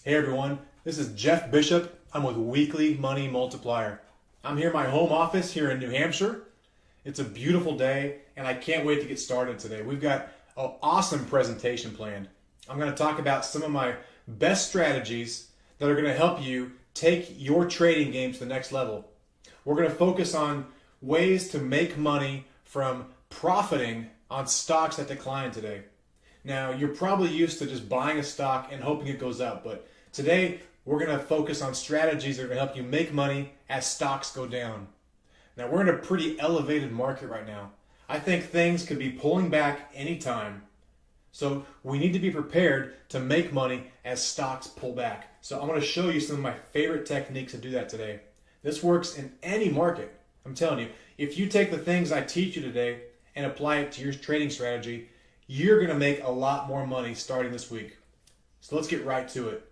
Hey everyone, this is Jeff Bishop. I'm with Weekly Money Multiplier. I'm here in my home office here in New Hampshire. It's a beautiful day and I can't wait to get started today. We've got an awesome presentation planned. I'm going to talk about some of my best strategies that are going to help you take your trading game to the next level. We're going to focus on ways to make money from profiting on stocks that decline today. Now, you're probably used to just buying a stock and hoping it goes up, but today we're going to focus on strategies that are going to help you make money as stocks go down. Now, we're in a pretty elevated market right now. I think things could be pulling back anytime. So we need to be prepared to make money as stocks pull back. So I'm going to show you some of my favorite techniques to do that today. This works in any market. I'm telling you, if you take the things I teach you today and apply it to your trading strategy, you're going to make a lot more money starting this week. So let's get right to it.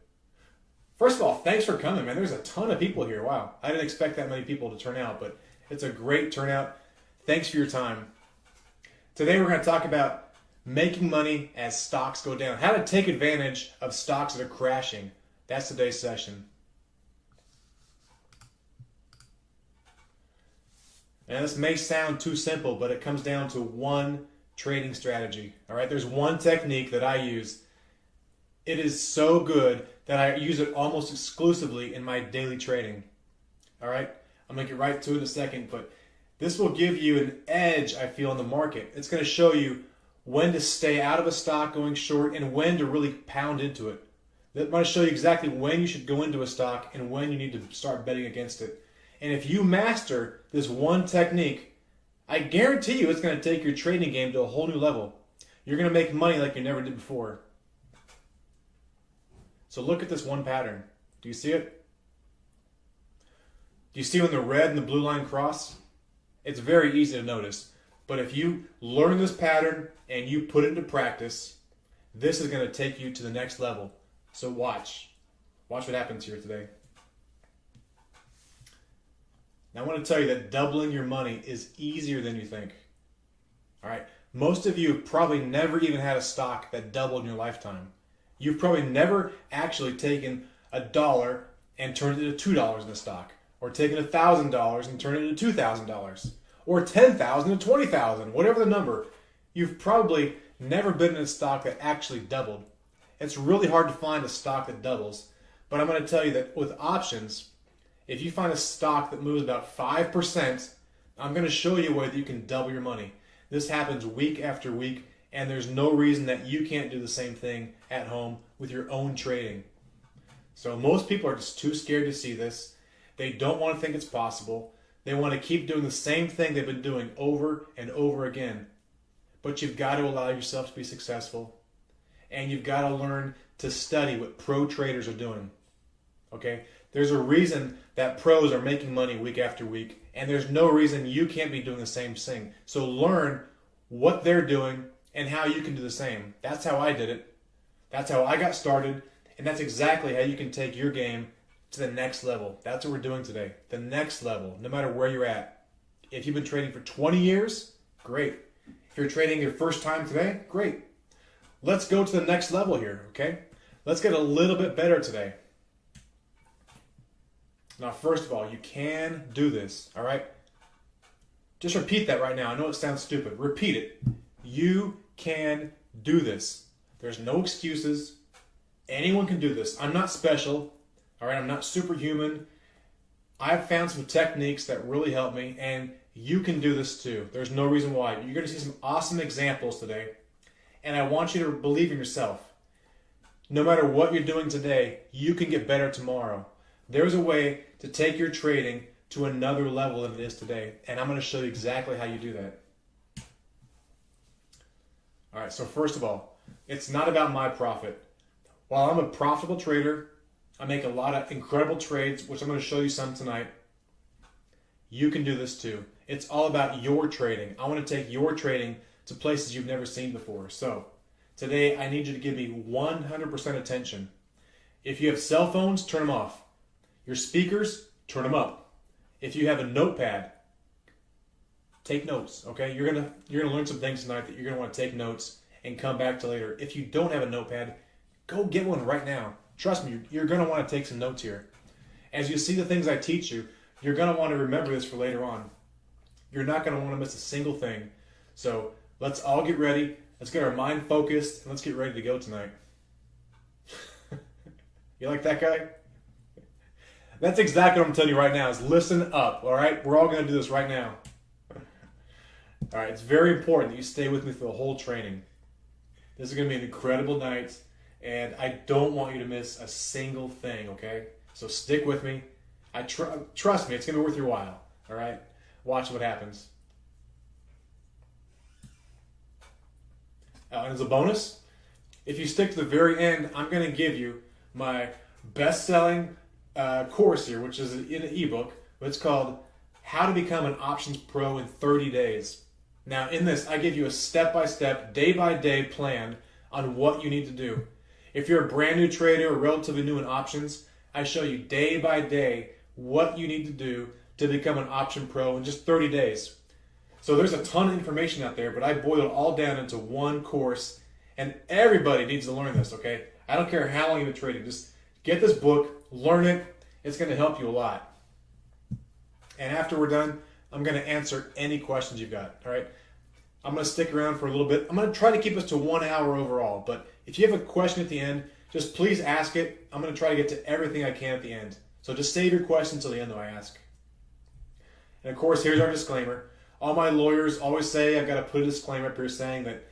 First of all, thanks for coming, man. There's a ton of people here. Wow. I didn't expect that many people to turn out, but it's a great turnout. Thanks for your time. Today we're going to talk about making money as stocks go down. How to take advantage of stocks that are crashing. That's today's session. And this may sound too simple, but it comes down to one trading strategy. All right, there's one technique that I use. It is so good that I use it almost exclusively in my daily trading. All right, I'm gonna get right to it in a second, but this will give you an edge, I feel, in the market. It's gonna show you when to stay out of a stock going short and when to really pound into it. I'm gonna show you exactly when you should go into a stock and when you need to start betting against it. And if you master this one technique, I guarantee you it's going to take your trading game to a whole new level. You're going to make money like you never did before. So look at this one pattern. Do you see it? Do you see when the red and the blue line cross? It's very easy to notice. But if you learn this pattern and you put it into practice, this is going to take you to the next level. So watch. Watch what happens here today. Now I want to tell you that doubling your money is easier than you think. All right, most of you have probably never even had a stock that doubled in your lifetime. You've probably never actually taken $1 and turned it into $2 in a stock, or taken $1,000 and turned it into $2,000, or $10,000 to $20,000, whatever the number. You've probably never been in a stock that actually doubled. It's really hard to find a stock that doubles, but I'm going to tell you that with options, if you find a stock that moves about 5%, I'm going to show you whether you can double your money. This happens week after week, and there's no reason that you can't do the same thing at home with your own trading. So most people are just too scared to see this. They don't want to think it's possible. They want to keep doing the same thing they've been doing over and over again. But you've got to allow yourself to be successful, and you've got to learn to study what pro traders are doing. Okay? There's a reason that pros are making money week after week, and there's no reason you can't be doing the same thing. So learn what they're doing and how you can do the same. That's how I did it. That's how I got started, and that's exactly how you can take your game to the next level. That's what we're doing today. The next level, no matter where you're at. If you've been trading for 20 years, great. If you're trading your first time today, great. Let's go to the next level here, okay? Let's get a little bit better today. Now, first of all, you can do this, all right? Just repeat that right now. I know it sounds stupid. Repeat it. You can do this. There's no excuses. Anyone can do this. I'm not special, all right? I'm not superhuman. I've found some techniques that really help me, and you can do this too. There's no reason why. You're going to see some awesome examples today, and I want you to believe in yourself. No matter what you're doing today, you can get better tomorrow. There's a way to take your trading to another level than it is today, and I'm going to show you exactly how you do that. All right, so first of all, it's not about my profit. While I'm a profitable trader, I make a lot of incredible trades, which I'm going to show you some tonight. You can do this too. It's all about your trading. I want to take your trading to places you've never seen before. So today, I need you to give me 100% attention. If you have cell phones, turn them off. Your speakers, turn them up. If you have a notepad, take notes, okay? You're gonna learn some things tonight that you're gonna want to take notes and come back to later. If you don't have a notepad, go get one right now. Trust me, you're going to want to take some notes here. As you see the things I teach you, you're going to want to remember this for later on. You're not going to want to miss a single thing. So let's all get ready. Let's get our mind focused, and let's get ready to go tonight. You like that guy? That's exactly what I'm telling you right now, is listen up, all right? We're all going to do this right now. All right, it's very important that you stay with me for the whole training. This is going to be an incredible night, and I don't want you to miss a single thing, okay? So stick with me. Trust me, it's going to be worth your while, all right? Watch what happens. And as a bonus, if you stick to the very end, I'm going to give you my best-selling course here, which is in an ebook. It's called How to Become an Options Pro in 30 Days. Now, in this, I give you a step-by-step, day-by-day plan on what you need to do. If you're a brand new trader or relatively new in options, I show you day-by-day what you need to do to become an option pro in just 30 days. So there's a ton of information out there, but I boil it all down into one course, and everybody needs to learn this, okay? I don't care how long you've been trading. Just get this book, learn it. It's going to help you a lot. And after we're done, I'm going to answer any questions you've got, all right? I'm going to stick around for a little bit. I'm going to try to keep us to 1 hour overall, but if you have a question at the end, just please ask it. I'm going to try to get to everything I can at the end. So just save your question until the end, though, I ask. And of course, here's our disclaimer. All my lawyers always say I've got to put a disclaimer up here saying that,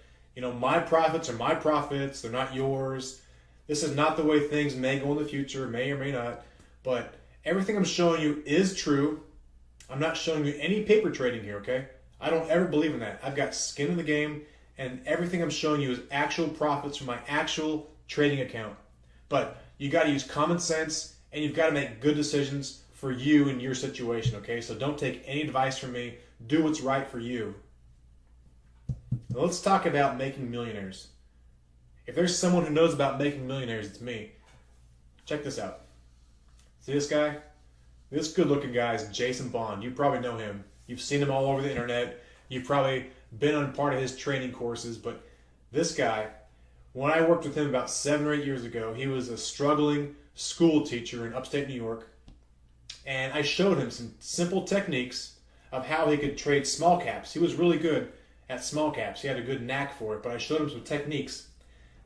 my profits are my profits. They're not yours. This is not the way things may go in the future, may or may not. But everything I'm showing you is true. I'm not showing you any paper trading here, okay? I don't ever believe in that. I've got skin in the game, and everything I'm showing you is actual profits from my actual trading account. But you got to use common sense, and you've got to make good decisions for you and your situation, okay? So don't take any advice from me. Do what's right for you. Now let's talk about making millionaires. If there's someone who knows about making millionaires, it's me. Check this out. See this guy? This good-looking guy is Jason Bond. You probably know him. You've seen him all over the internet. You've probably been on part of his training courses. But this guy, when I worked with him about 7 or 8 years ago, he was a struggling school teacher in upstate New York. And I showed him some simple techniques of how he could trade small caps. He was really good at small caps. He had a good knack for it. But I showed him some techniques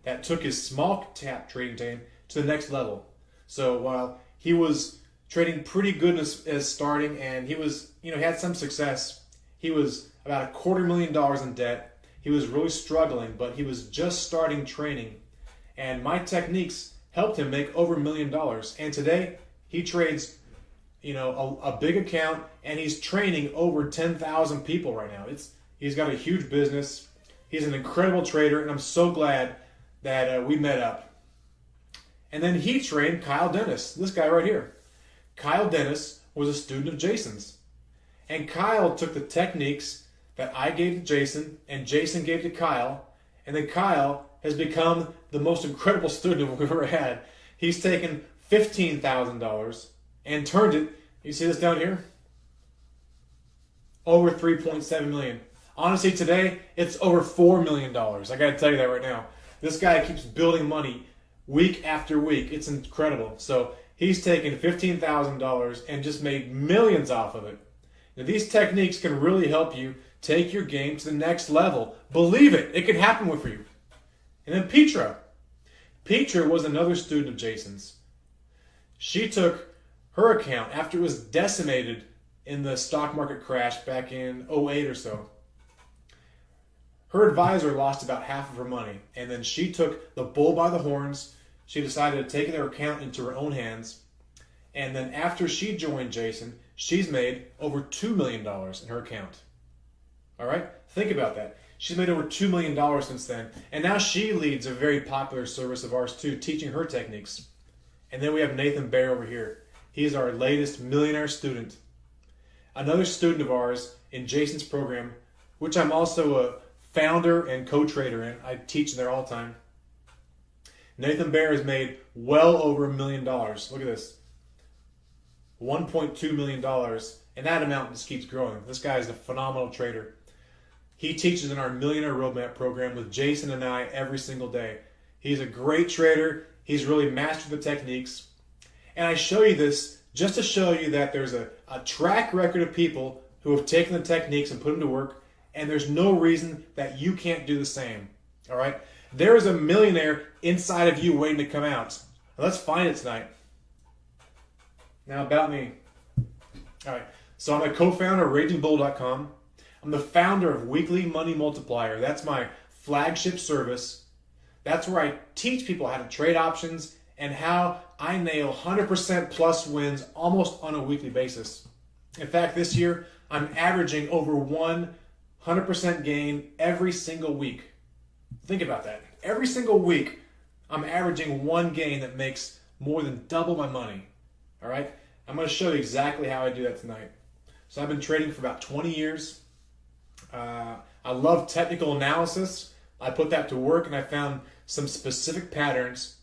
that took his small cap trading game to the next level. So while he was trading pretty good as starting, and he was, he had some success, he was about $250,000 in debt. He was really struggling, but he was just starting training. And my techniques helped him make over $1 million. And today, he trades, a big account, and he's training over 10,000 people right now. He's got a huge business. He's an incredible trader, and I'm so glad that we met up. And then he trained Kyle Dennis, this guy right here. Kyle Dennis was a student of Jason's. And Kyle took the techniques that I gave to Jason, and Jason gave to Kyle, and then Kyle has become the most incredible student we've ever had. He's taken $15,000 and turned it, you see this down here? Over $3.7 million. Honestly, today, it's over $4 million. I got to tell you that right now. This guy keeps building money week after week. It's incredible. So he's taken $15,000 and just made millions off of it. Now, these techniques can really help you take your game to the next level. Believe it. It can happen for you. And then Petra. Petra was another student of Jason's. She took her account after it was decimated in the stock market crash back in 2008 or so. Her advisor lost about half of her money, and then she took the bull by the horns. She decided to take their account into her own hands. And then after she joined Jason, she's made over $2 million in her account. All right? Think about that. She's made over $2 million since then. And now she leads a very popular service of ours too, teaching her techniques. And then we have Nathan Bear over here. He's our latest millionaire student. Another student of ours in Jason's program, which I'm also a founder and co-trader in. I teach there all the time. Nathan Bear has made well over $1 million. Look at this. $1.2 million. And that amount just keeps growing. This guy is a phenomenal trader. He teaches in our Millionaire Roadmap program with Jason and I every single day. He's a great trader. He's really mastered the techniques. And I show you this just to show you that there's a track record of people who have taken the techniques and put them to work, and there's no reason that you can't do the same. All right? There is a millionaire inside of you waiting to come out. Let's find it tonight. Now about me. All right. So I'm a co-founder of RagingBull.com. I'm the founder of Weekly Money Multiplier. That's my flagship service. That's where I teach people how to trade options and how I nail 100% plus wins almost on a weekly basis. In fact, this year, I'm averaging over 100% gain every single week. Think about that. Every single week, I'm averaging one gain that makes more than double my money. All right? I'm going to show you exactly how I do that tonight. So I've been trading for about 20 years. I love technical analysis. I put that to work, and I found some specific patterns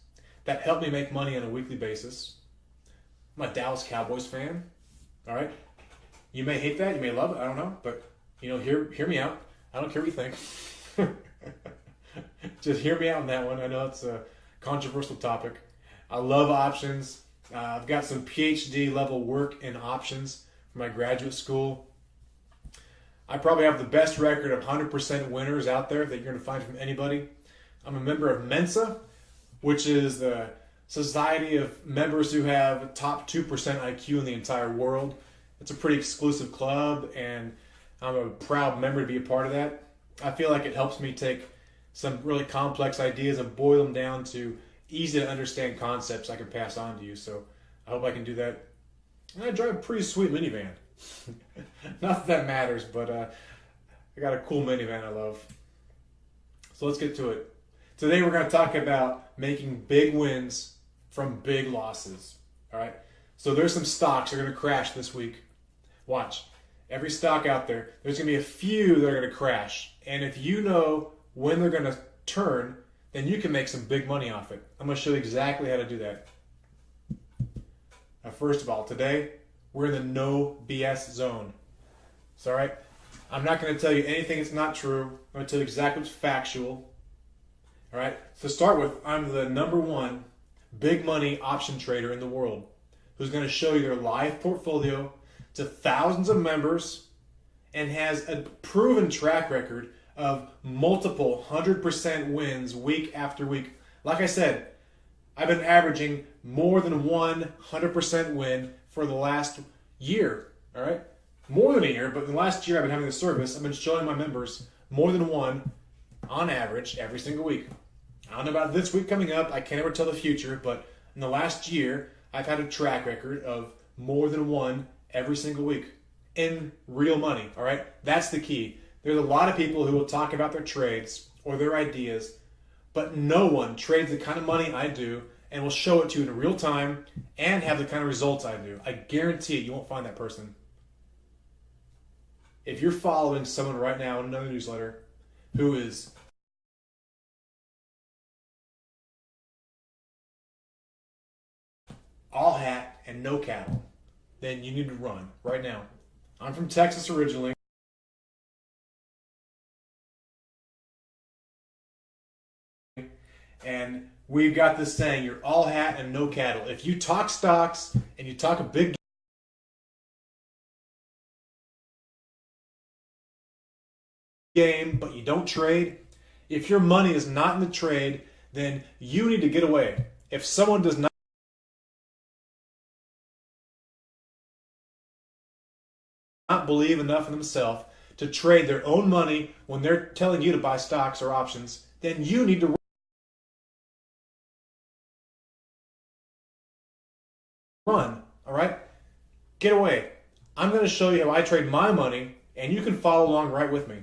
that help me make money on a weekly basis. I'm a Dallas Cowboys fan. All right? You may hate that. You may love it. I don't know. But, hear me out. I don't care what you think. Just hear me out on that one. I know it's a controversial topic. I love options. I've got some PhD level work in options from my graduate school. I probably have the best record of 100% winners out there that you're going to find from anybody. I'm a member of Mensa, which is the society of members who have top 2% IQ in the entire world. It's a pretty exclusive club, and I'm a proud member to be a part of that. I feel like it helps me take some really complex ideas and boil them down to easy to understand concepts I can pass on to you. So I hope I can do that. And I drive a pretty sweet minivan. Not that matters, but I got a cool minivan I love. So let's get to it. Today we're going to talk about making big wins from big losses. All right. So there's some stocks that are going to crash this week. Watch. Every stock out there, there's going to be a few that are going to crash. And if you know when they're going to turn, then you can make some big money off it. I'm going to show you exactly how to do that. Now, first of all, today we're in the no BS zone. So, all right, I'm not going to tell you anything that's not true. I'm going to tell you exactly what's factual. All right, to start with, I'm the #1 big money option trader in the world who's going to show you their live portfolio to thousands of members and has a proven track record of multiple 100% wins week after week. Like I said, I've been averaging more than 100% win for the last year, all right? More than a year, but in the last year I've been having the service. I've been showing my members more than one on average every single week. I don't know about this week coming up. I can't ever tell the future, but in the last year, I've had a track record of more than one every single week in real money, all right? That's the key. There's a lot of people who will talk about their trades or their ideas, but no one trades the kind of money I do and will show it to you in real time and have the kind of results I do. I guarantee you won't find that person. If you're following someone right now in another newsletter who is all hat and no cattle, then you need to run right now. I'm from Texas originally. And we've got this saying, you're all hat and no cattle. If you talk stocks and you talk a big game, but you don't trade, if your money is not in the trade, then you need to get away. If someone does not believe enough in themselves to trade their own money when they're telling you to buy stocks or options, then you need to run, all right? Get away. I'm going to show you how I trade my money, and you can follow along right with me.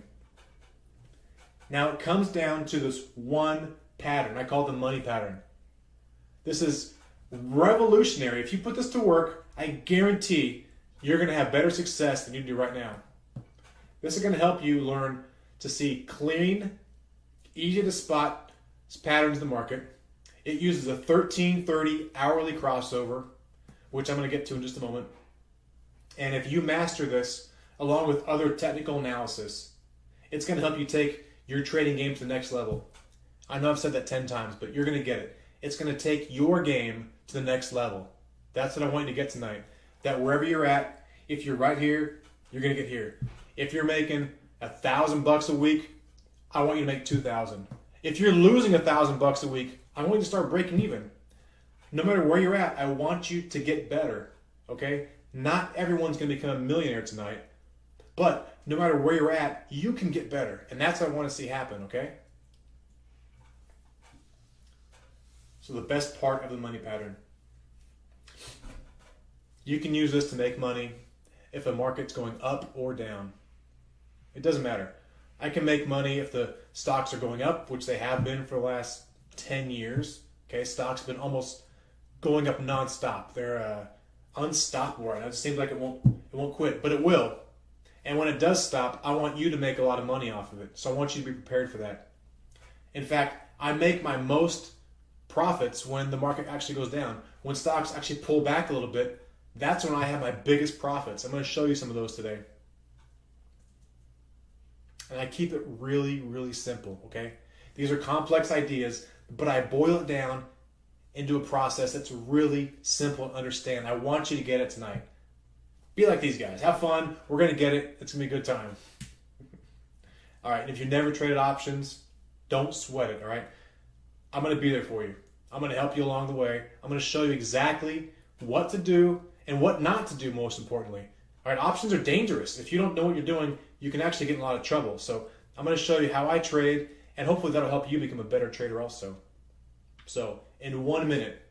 Now, it comes down to this one pattern. I call it the money pattern. This is revolutionary. If you put this to work, I guarantee you're going to have better success than you do right now. This is going to help you learn to see clean, easy to spot patterns in the market. It uses a 1330 hourly crossover, which I'm going to get to in just a moment. And if you master this, along with other technical analysis, it's going to help you take your trading game to the next level. I know I've said that 10 times, but you're going to get it. it's going to take your game to the next level. That's what I want you to get tonight. That wherever you're at, if you're right here, you're going to get here. If you're making $1,000 a week, I want you to make 2,000. If you're losing $1,000 a week, I want you to start breaking even. No matter where you're at, I want you to get better. Okay? Not everyone's going to become a millionaire tonight, but no matter where you're at, you can get better. And that's what I want to see happen, okay? So the best part of the money pattern. You can use this to make money if the market's going up or down. It doesn't matter. I can make money if the stocks are going up, which they have been for the last 10 years. Okay, stocks have been almost going up nonstop. They're unstoppable right now. It just seems like it won't quit, but it will. And when it does stop, I want you to make a lot of money off of it. So I want you to be prepared for that. In fact, I make my most profits when the market actually goes down. When stocks actually pull back a little bit, that's when I have my biggest profits. I'm going to show you some of those today. And I keep it really, really simple, okay? These are complex ideas, but I boil it down into a process that's really simple to understand. I want you to get it tonight. Be like these guys. Have fun. We're going to get it. It's going to be a good time. All right, and if you've never traded options, don't sweat it, all right? I'm going to be there for you. I'm going to help you along the way. I'm going to show you exactly what to do and what not to do, most importantly. All right, options are dangerous. If you don't know what you're doing, you can actually get in a lot of trouble. So I'm going to show you how I trade, and hopefully that'll help you become a better trader also. So in 1 minute,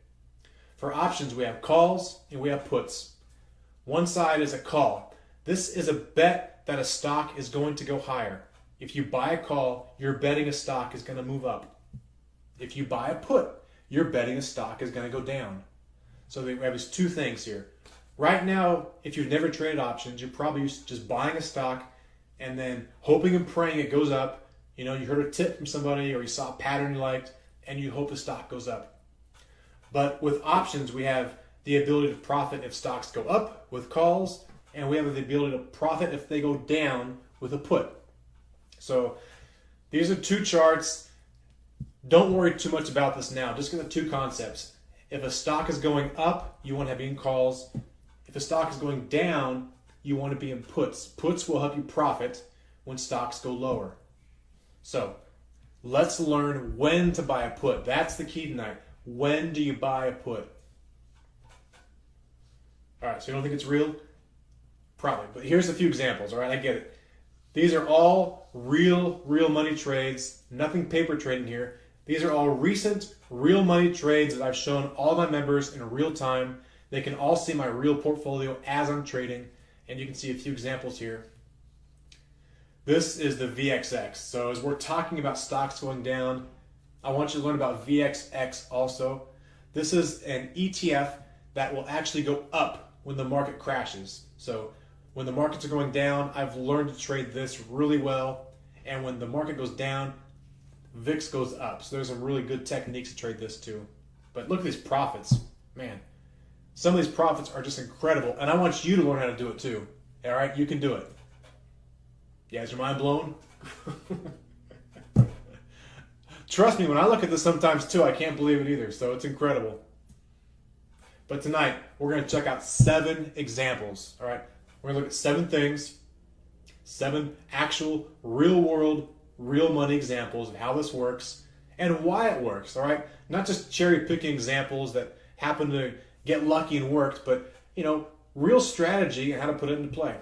for options, we have calls and we have puts. One side is a call. This is a bet that a stock is going to go higher. If you buy a call, you're betting a stock is going to move up. If you buy a put, you're betting a stock is going to go down. So we have these two things here. Right now, if you've never traded options, you're probably used to just buying a stock and then hoping and praying it goes up. You know, you heard a tip from somebody or you saw a pattern you liked and you hope the stock goes up. But with options, we have the ability to profit if stocks go up with calls, and we have the ability to profit if they go down with a put. So these are two charts. Don't worry too much about this now. Just get the two concepts. If a stock is going up, you want to be in calls. If a stock is going down, you want to be in puts. Puts will help you profit when stocks go lower. So let's learn when to buy a put. That's the key tonight. When do you buy a put? All right, so you don't think it's real? Probably, but here's a few examples, all right? I get it. These are all real money trades, nothing paper trading here. These are all recent, real money trades that I've shown all my members in real time. They can all see my real portfolio as I'm trading, and you can see a few examples here. This is the VXX. So as we're talking about stocks going down, I want you to learn about VXX also. This is an ETF that will actually go up when the market crashes. So when the markets are going down, I've learned to trade this really well. And when the market goes down, VIX goes up. So there's some really good techniques to trade this too. But look at these profits. Man, some of these profits are just incredible. And I want you to learn how to do it too. All right, you can do it. Yeah, is your mind blown? Trust me, when I look at this sometimes too, I can't believe it either. So it's incredible. But tonight, we're going to check out 7 examples, all right? We're going to look at 7 things, 7 actual real world, real money examples of how this works and why it works, all right? Not just cherry picking examples that happen to get lucky and worked, but, you know, real strategy and how to put it into play.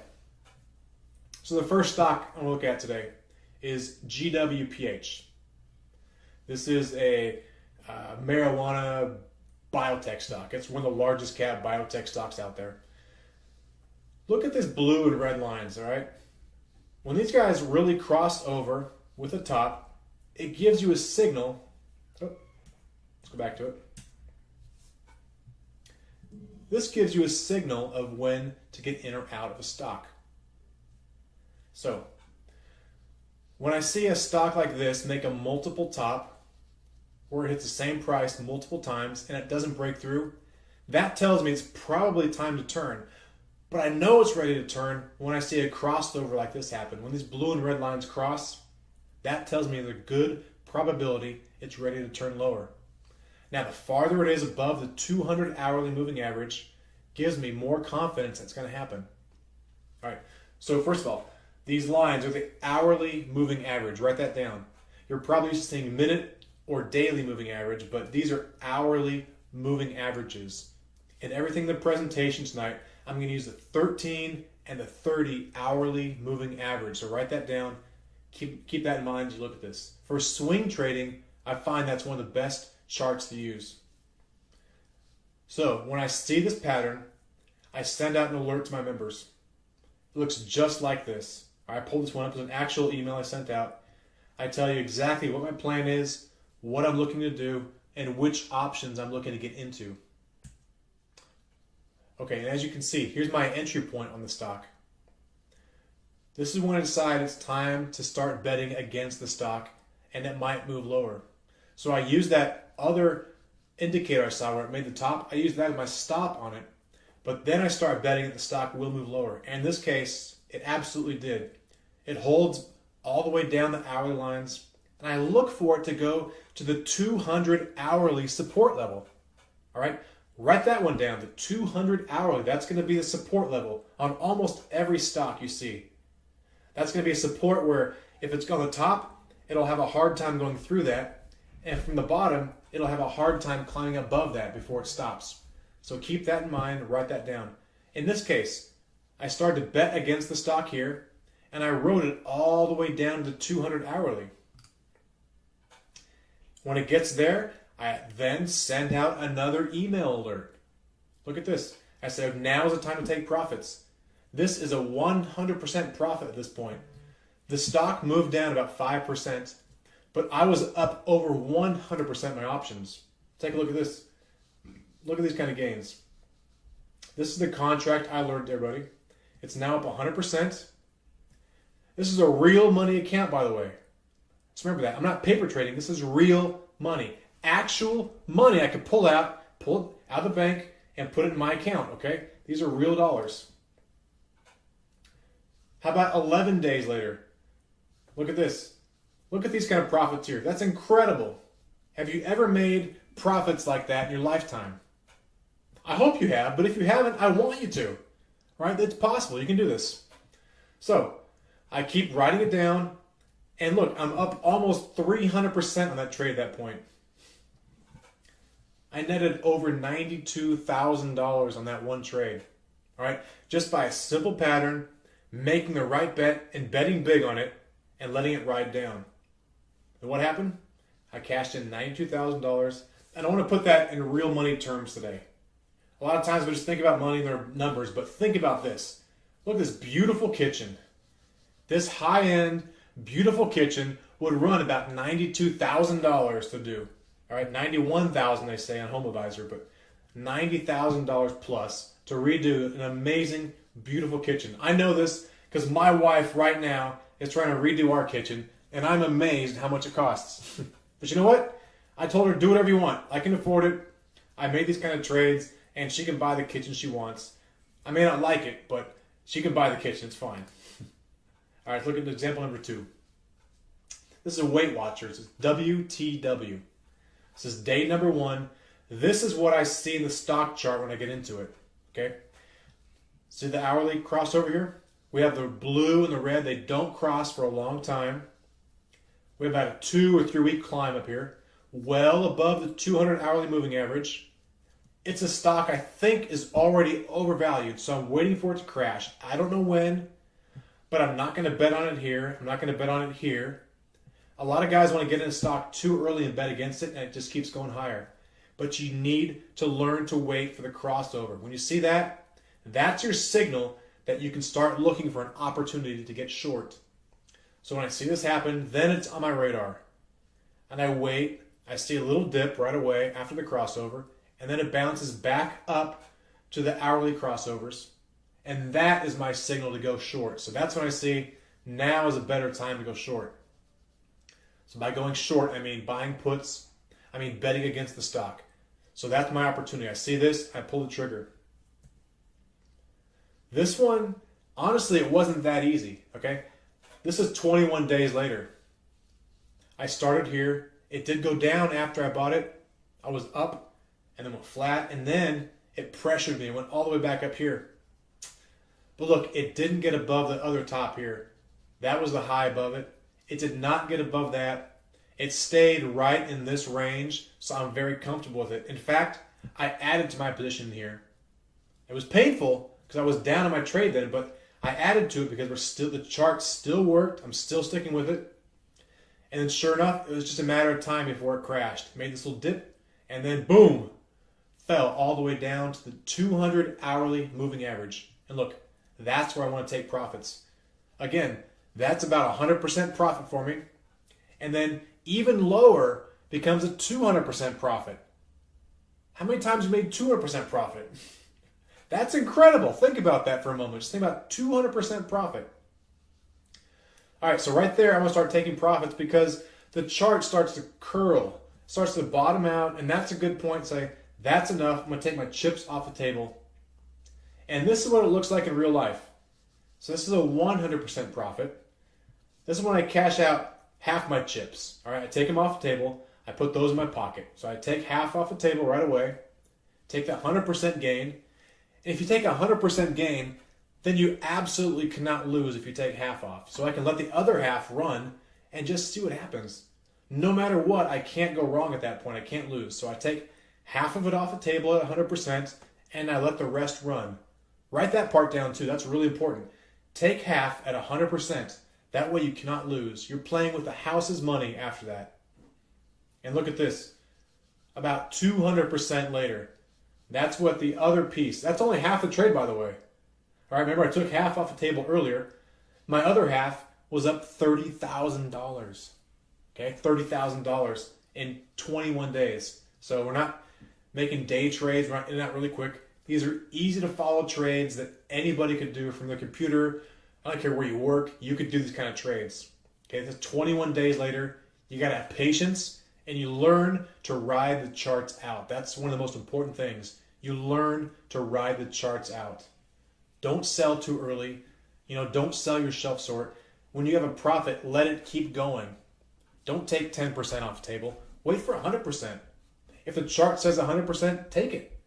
So the first stock I'm going to look at today is GWPH. This is a marijuana biotech stock. It's one of the largest cap biotech stocks out there. Look at this blue and red lines, all right? When these guys really cross over with a top, it gives you a signal. Oh, let's go back to it. This gives you a signal of when to get in or out of a stock. So, when I see a stock like this make a multiple top, where it hits the same price multiple times and it doesn't break through, that tells me it's probably time to turn. But I know it's ready to turn when I see a crossover like this happen. When these blue and red lines cross, that tells me there's a good probability it's ready to turn lower. Now, the farther it is above the 200 hourly moving average, gives me more confidence that's going to happen. All right, so first of all, these lines are the hourly moving average. Write that down. You're probably used to seeing minute or daily moving average, but these are hourly moving averages. In everything in the presentation tonight, I'm going to use the 13 and the 30 hourly moving average. So write that down. Keep that in mind as you look at this. For swing trading, I find that's one of the best charts to use. So when I see this pattern, I send out an alert to my members. It looks just like this. I pulled this one up as an actual email I sent out. I tell you exactly what my plan is, what I'm looking to do, and which options I'm looking to get into. Okay, and as you can see, here's my entry point on the stock. This is when I decide it's time to start betting against the stock and it might move lower. So I use that other indicator I saw where it made the top. I use that as my stop on it. But then I start betting that the stock will move lower. And in this case, it absolutely did. It holds all the way down the hourly lines. And I look for it to go to the 200 hourly support level. All right, write that one down. The 200 hourly, that's going to be the support level on almost every stock you see. That's going to be a support where if it's on the top, it'll have a hard time going through that. And from the bottom, it'll have a hard time climbing above that before it stops. So keep that in mind, write that down. In this case, I started to bet against the stock here, and I wrote it all the way down to 200 hourly. When it gets there, I then send out another email alert. Look at this. I said, now is the time to take profits. This is a 100% profit at this point. The stock moved down about 5%, but I was up over 100% my options. Take a look at this. Look at these kind of gains. This is the contract I alerted everybody. It's now up 100%. This is a real money account, by the way. Just remember that. I'm not paper trading. This is real money. Actual money I could pull it out of the bank and put it in my account, okay? These are real dollars. How about 11 days later? Look at this. Look at these kind of profits here. That's incredible. Have you ever made profits like that in your lifetime? I hope you have, but if you haven't, I want you to. Right? It's possible. You can do this. So, I keep writing it down, and look, I'm up almost 300% on that trade at that point. I netted over $92,000 on that one trade. All right? Just by a simple pattern, making the right bet and betting big on it and letting it ride down. And what happened? I cashed in $92,000. And I want to put that in real money terms today. A lot of times we just think about money and their numbers, but think about this. Look at this beautiful kitchen. This high-end, beautiful kitchen would run about $92,000 to do. All right, $91,000 they say on HomeAdvisor, but $90,000 plus to redo an amazing, beautiful kitchen. I know this because my wife right now is trying to redo our kitchen, and I'm amazed how much it costs. But you know what? I told her, do whatever you want. I can afford it. I made these kind of trades, and she can buy the kitchen she wants. I may not like it, but she can buy the kitchen. It's fine. All right, let's look at example number 2. This is a Weight Watchers. It's WTW. This is day number 1. This is what I see in the stock chart when I get into it. Okay? See the hourly crossover here? We have the blue and the red. They don't cross for a long time. We have about a 2 or 3 week climb up here. Well above the 200 hourly moving average. It's a stock I think is already overvalued, so I'm waiting for it to crash. I don't know when, but I'm not going to bet on it here. I'm not going to bet on it here. A lot of guys want to get in a stock too early and bet against it, and it just keeps going higher. But you need to learn to wait for the crossover. When you see that, that's your signal that you can start looking for an opportunity to get short. So when I see this happen, then it's on my radar. And I wait. I see a little dip right away after the crossover, and then it bounces back up to the hourly crossovers. And that is my signal to go short. So that's when I see now is a better time to go short. So by going short, I mean buying puts. I mean betting against the stock. So that's my opportunity. I see this, I pull the trigger. This one, honestly, it wasn't that easy, okay? This is 21 days later. I started here. It did go down after I bought it. I was up and then went flat, and then it pressured me. It went all the way back up here. But look, it didn't get above the other top here. That was the high above it. It did not get above that. It stayed right in this range, so I'm very comfortable with it. In fact, I added to my position here. It was painful because I was down on my trade then, but I added to it because the chart still worked. I'm still sticking with it. And then sure enough, it was just a matter of time before it crashed. Made this little dip, and then boom, fell all the way down to the 200 hourly moving average. And look, that's where I want to take profits. Again, that's about 100% profit for me. And then even lower becomes a 200% profit. How many times have you made 200% profit? That's incredible. Think about that for a moment. Just think about 200% profit. All right, so right there, I'm going to start taking profits because the chart starts to curl, starts to bottom out, and that's a good point. Say, that's enough. I'm going to take my chips off the table. And this is what it looks like in real life. So this is a 100% profit. This is when I cash out half my chips. All right, I take them off the table. I put those in my pocket. So I take half off the table right away, take that 100% gain. And if you take 100% gain, then you absolutely cannot lose if you take half off. So I can let the other half run and just see what happens. No matter what, I can't go wrong at that point. I can't lose. So I take half of it off the table at 100% and I let the rest run. Write that part down too. That's really important. Take half at 100%. That way you cannot lose. You're playing with the house's money after that. And look at this. About 200% later. That's what the other piece. That's only half the trade, by the way. All right, remember I took half off the table earlier. My other half was up $30,000. Okay, $30,000 in 21 days. So we're not making day trades. We're not really quick. These are easy to follow trades that anybody could do from their computer. I don't care where you work. You could do these kind of trades. Okay, that's 21 days later. You got to have patience and you learn to ride the charts out. That's one of the most important things. You learn to ride the charts out. Don't sell too early. Don't sell your shelf sort. When you have a profit, let it keep going. Don't take 10% off the table. Wait for 100%. If the chart says 100%, take it.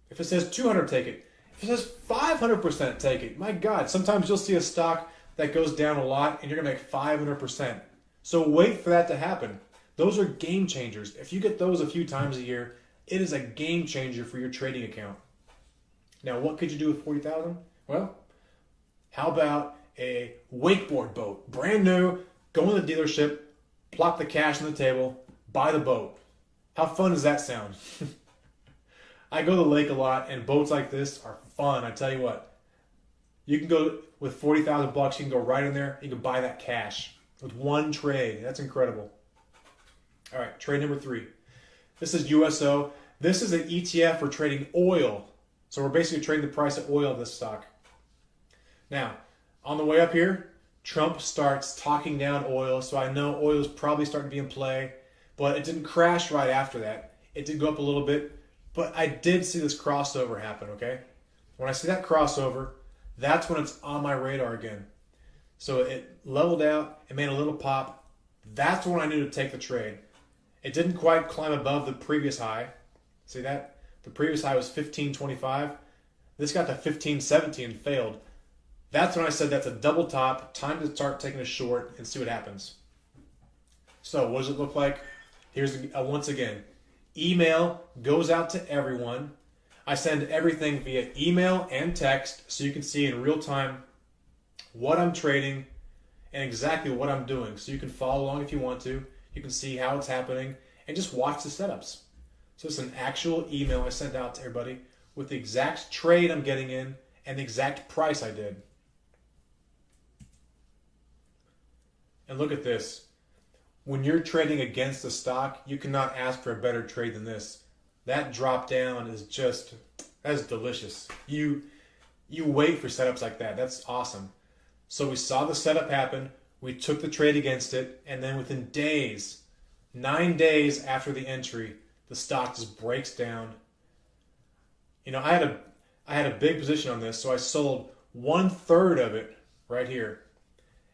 If it says 200, take it. If it says 500%, take it. My God, sometimes you'll see a stock that goes down a lot and you're going to make 500%. So wait for that to happen. Those are game changers. If you get those a few times a year, it is a game changer for your trading account. Now, what could you do with $40,000? Well, how about a wakeboard boat? Brand new, go in the dealership, plop the cash on the table, buy the boat. How fun does that sound? I go to the lake a lot, and boats like this are fun. I tell you what, you can go with $40,000 bucks. You can go right in there. You can buy that cash with one trade. That's incredible. All right, trade number 3. This is USO. This is an ETF for trading oil. So we're basically trading the price of oil of this stock. Now, on the way up here, Trump starts talking down oil. So I know oil is probably starting to be in play, but it didn't crash right after that. It did go up a little bit. But I did see this crossover happen, okay? When I see that crossover, that's when it's on my radar again. So it leveled out, it made a little pop. That's when I knew to take the trade. It didn't quite climb above the previous high. See that? The previous high was 15.25. This got to 15.70 and failed. That's when I said that's a double top. Time to start taking a short and see what happens. So what does it look like? Here's once again. Email goes out to everyone. I send everything via email and text so you can see in real time what I'm trading and exactly what I'm doing. So you can follow along if you want to. You can see how it's happening and just watch the setups. So it's an actual email I send out to everybody with the exact trade I'm getting in and the exact price I did. And look at this. When you're trading against a stock, you cannot ask for a better trade than this. That drop down is just, that's delicious. You wait for setups like that. That's awesome. So we saw the setup happen. We took the trade against it. And then within days, 9 days after the entry, the stock just breaks down. I had a big position on this, so I sold 1/3 of it right here.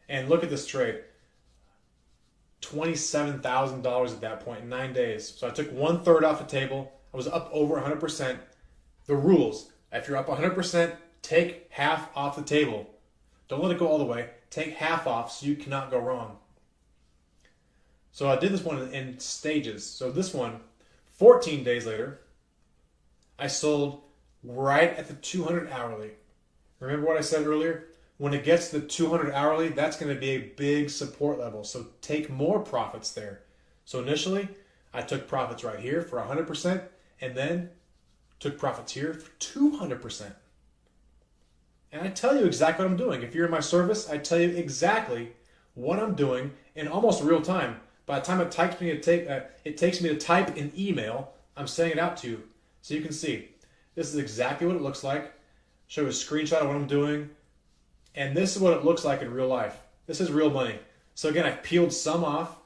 And look at this trade. $27,000 at that point in 9 days. So I took 1/3 off the table. I was up over 100%. The rules: if you're up 100%, take half off the table. Don't let it go all the way. Take half off so you cannot go wrong. So I did this one in stages. So this one, 14 days later, I sold right at the 200 hourly. Remember what I said earlier? When it gets to the 200 hourly, that's going to be a big support level. So take more profits there. So initially, I took profits right here for 100% and then took profits here for 200%. And I tell you exactly what I'm doing. If you're in my service, I tell you exactly what I'm doing in almost real time. By the time it takes me to type an email, I'm sending it out to you so you can see. This is exactly what it looks like. Show you a screenshot of what I'm doing. And this is what it looks like in real life. This is real money. So again, I've peeled some off.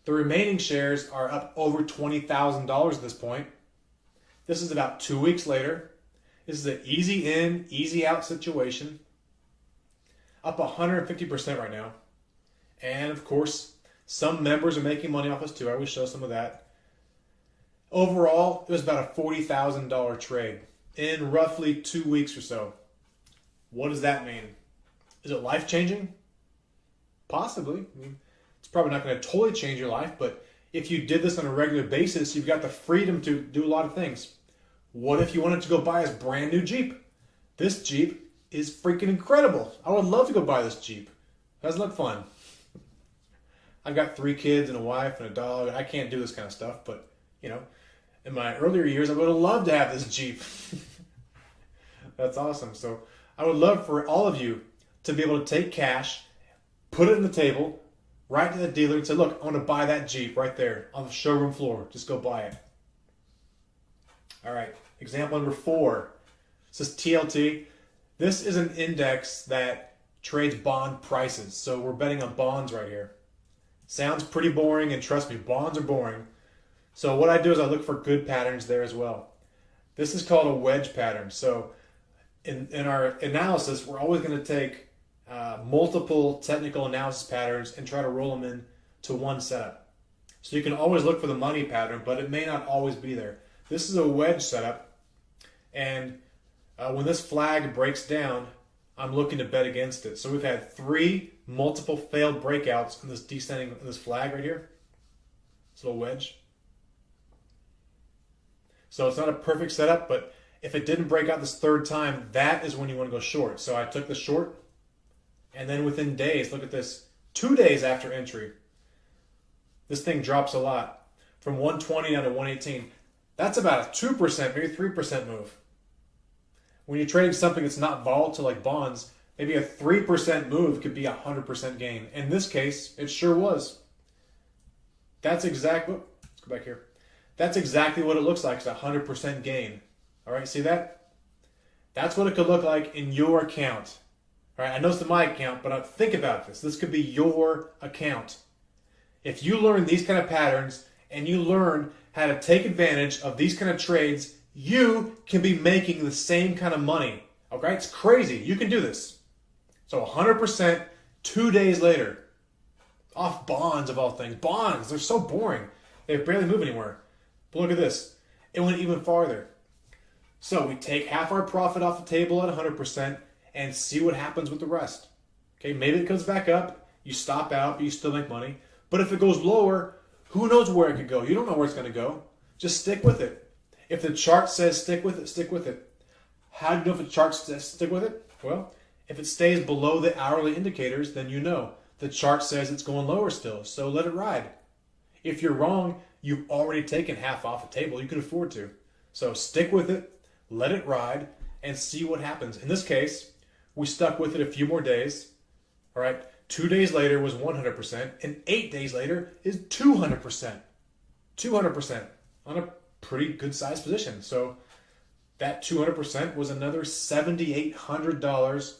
The remaining shares are up over $20,000 at this point. This is about 2 weeks later. This is an easy in, easy out situation. Up 150% right now. And of course, some members are making money off us too. I will show some of that. Overall, it was about a $40,000 trade in roughly 2 weeks or so. What does that mean? Is it life-changing? Possibly. I mean, it's probably not going to totally change your life, but if you did this on a regular basis, you've got the freedom to do a lot of things. What if you wanted to go buy a brand new Jeep? This Jeep is freaking incredible. I would love to go buy this Jeep. Doesn't look fun. I've got 3 kids and a wife and a dog. I can't do this kind of stuff, but, you know, in my earlier years, I would have loved to have this Jeep. That's awesome. So I would love for all of you to be able to take cash, put it on the table, right to the dealer and say, look, I want to buy that Jeep right there on the showroom floor. Just go buy it. All right, example number 4. This is TLT. This is an index that trades bond prices. So we're betting on bonds right here. Sounds pretty boring, and trust me, bonds are boring. So what I do is I look for good patterns there as well. This is called a wedge pattern. So in our analysis, we're always going to take multiple technical analysis patterns and try to roll them into one setup. So you can always look for the money pattern, but it may not always be there. This is a wedge setup, and when this flag breaks down, I'm looking to bet against it. So we've had 3 multiple failed breakouts in this descending, this flag right here. This little wedge. So it's not a perfect setup, but if it didn't break out this 3rd time, that is when you want to go short. So I took the short, and then within days, look at this, 2 days after entry, this thing drops a lot. From 120 down to 118. That's about a 2%, maybe 3% move. When you're trading something that's not volatile like bonds, maybe a 3% move could be a 100% gain. In this case, it sure was. That's exactly, let's go back here. That's exactly what it looks like. It's a 100% gain. All right, see that? That's what it could look like in your account. All right, I know it's my account, but think about this. This could be your account. If you learn these kind of patterns and you learn how to take advantage of these kind of trades, you can be making the same kind of money. Okay, it's crazy. You can do this. So 100% 2 days later, off bonds of all things. Bonds, they're so boring. They barely move anywhere. But look at this. It went even farther. So we take half our profit off the table at 100% and see what happens with the rest. Okay, maybe it comes back up. You stop out, but you still make money. But if it goes lower, who knows where it could go? You don't know where it's going to go. Just stick with it. If the chart says stick with it, stick with it. How do you know if the chart says stick with it? Well, if it stays below the hourly indicators, then you know. The chart says it's going lower still, so let it ride. If you're wrong, you've already taken half off the table. You can afford to. So stick with it, let it ride, and see what happens. In this case, we stuck with it a few more days. All right, 2 days later was 100%, and 8 days later is 200%. 200% on a pretty good sized position. So that 200% was another $7,800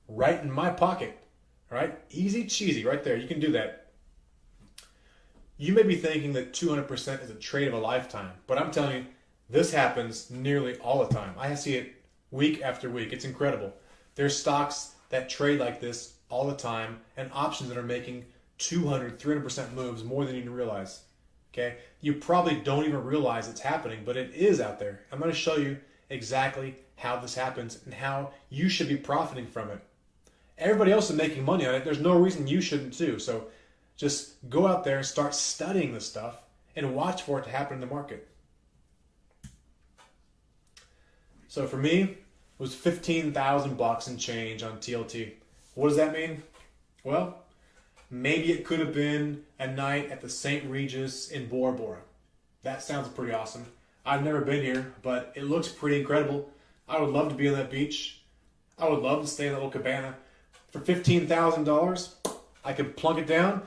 right in my pocket. All right, easy cheesy right there. You can do that. You may be thinking that 200% is a trade of a lifetime, but I'm telling you, this happens nearly all the time. I see it week after week. It's incredible. There's stocks that trade like this all the time and options that are making 200, 300% moves more than you realize. Okay? You probably don't even realize it's happening, but it is out there. I'm going to show you exactly how this happens and how you should be profiting from it. Everybody else is making money on it. There's no reason you shouldn't too. So just go out there and start studying this stuff and watch for it to happen in the market. So for me, it was 15,000 bucks and change on TLT. What does that mean? Well, maybe it could have been a night at the St. Regis in Bora Bora. That sounds pretty awesome. I've never been here, but it looks pretty incredible. I would love to be on that beach. I would love to stay in that little cabana. For $15,000, I could plunk it down.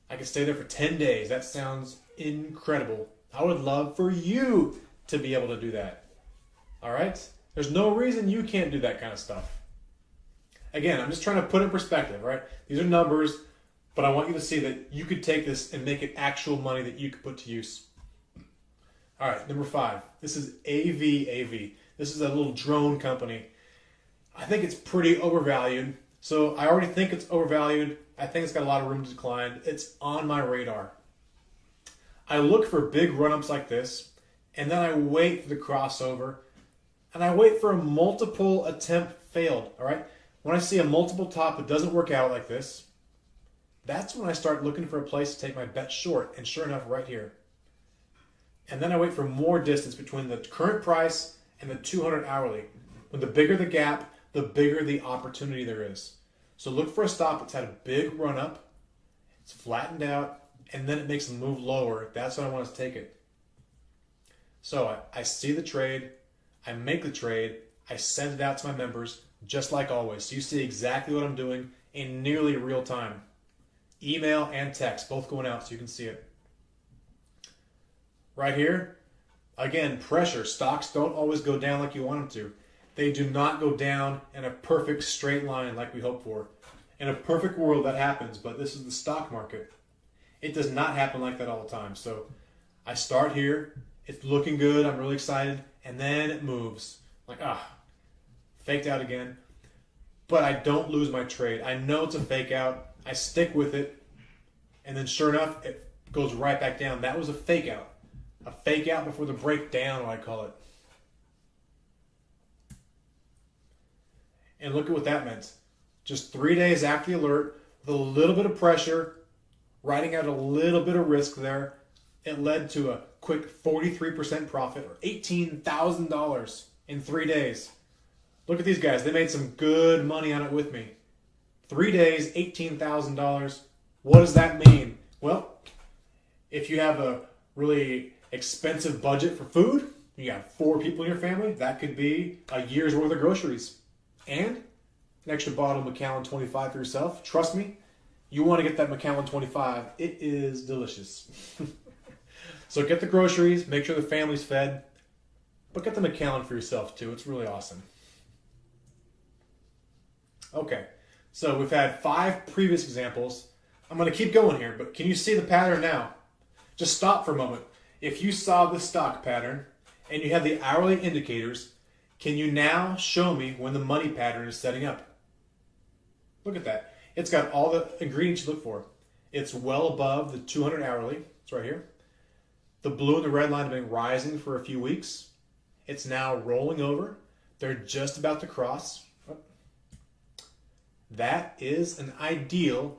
I could stay there for 10 days. That sounds incredible. I would love for you to be able to do that. All right? There's no reason you can't do that kind of stuff. Again, I'm just trying to put it in perspective, right? These are numbers, but I want you to see that you could take this and make it actual money that you could put to use. All right, number 5. This is AV. This is a little drone company. I think it's pretty overvalued. So I already think it's overvalued. I think it's got a lot of room to decline. It's on my radar. I look for big run-ups like this, and then I wait for the crossover, and I wait for a multiple attempt failed, all right? When I see a multiple top that doesn't work out like this, that's when I start looking for a place to take my bet short, and sure enough, right here. And then I wait for more distance between the current price and the 200 hourly. When the bigger the gap, the bigger the opportunity there is. So look for a stop that's had a big run up, it's flattened out, and then it makes a move lower. That's when I want to take it. So I see the trade, I make the trade, I send it out to my members, just like always. So you see exactly what I'm doing in nearly real time. Email and text, both going out so you can see it. Right here, again, pressure. Stocks don't always go down like you want them to. They do not go down in a perfect straight line like we hope for. In a perfect world, that happens, but this is the stock market. It does not happen like that all the time. So I start here. It's looking good. I'm really excited. And then it moves. Like, faked out again. But I don't lose my trade. I know it's a fake out. I stick with it. And then sure enough, it goes right back down. That was a fake out. A fake out before the breakdown, what I call it. And look at what that meant. Just 3 days after the alert, with a little bit of pressure, riding out a little bit of risk there, it led to a quick 43% profit, or $18,000 in 3 days. Look at these guys. They made some good money on it with me. 3 days, $18,000. What does that mean? Well, if you have a really expensive budget for food, you got 4 people in your family, that could be a year's worth of groceries. And an extra bottle of Macallan 25 for yourself. Trust me, you want to get that Macallan 25. It is delicious. So get the groceries, make sure the family's fed, but get the Macallan for yourself too. It's really awesome. Okay, so we've had 5 previous examples. I'm going to keep going here, but can you see the pattern now? Just stop for a moment. If you saw the stock pattern and you have the hourly indicators, can you now show me when the money pattern is setting up? Look at that. It's got all the ingredients you look for. It's well above the 200 hourly. It's right here. The blue and the red line have been rising for a few weeks. It's now rolling over. They're just about to cross. That is an ideal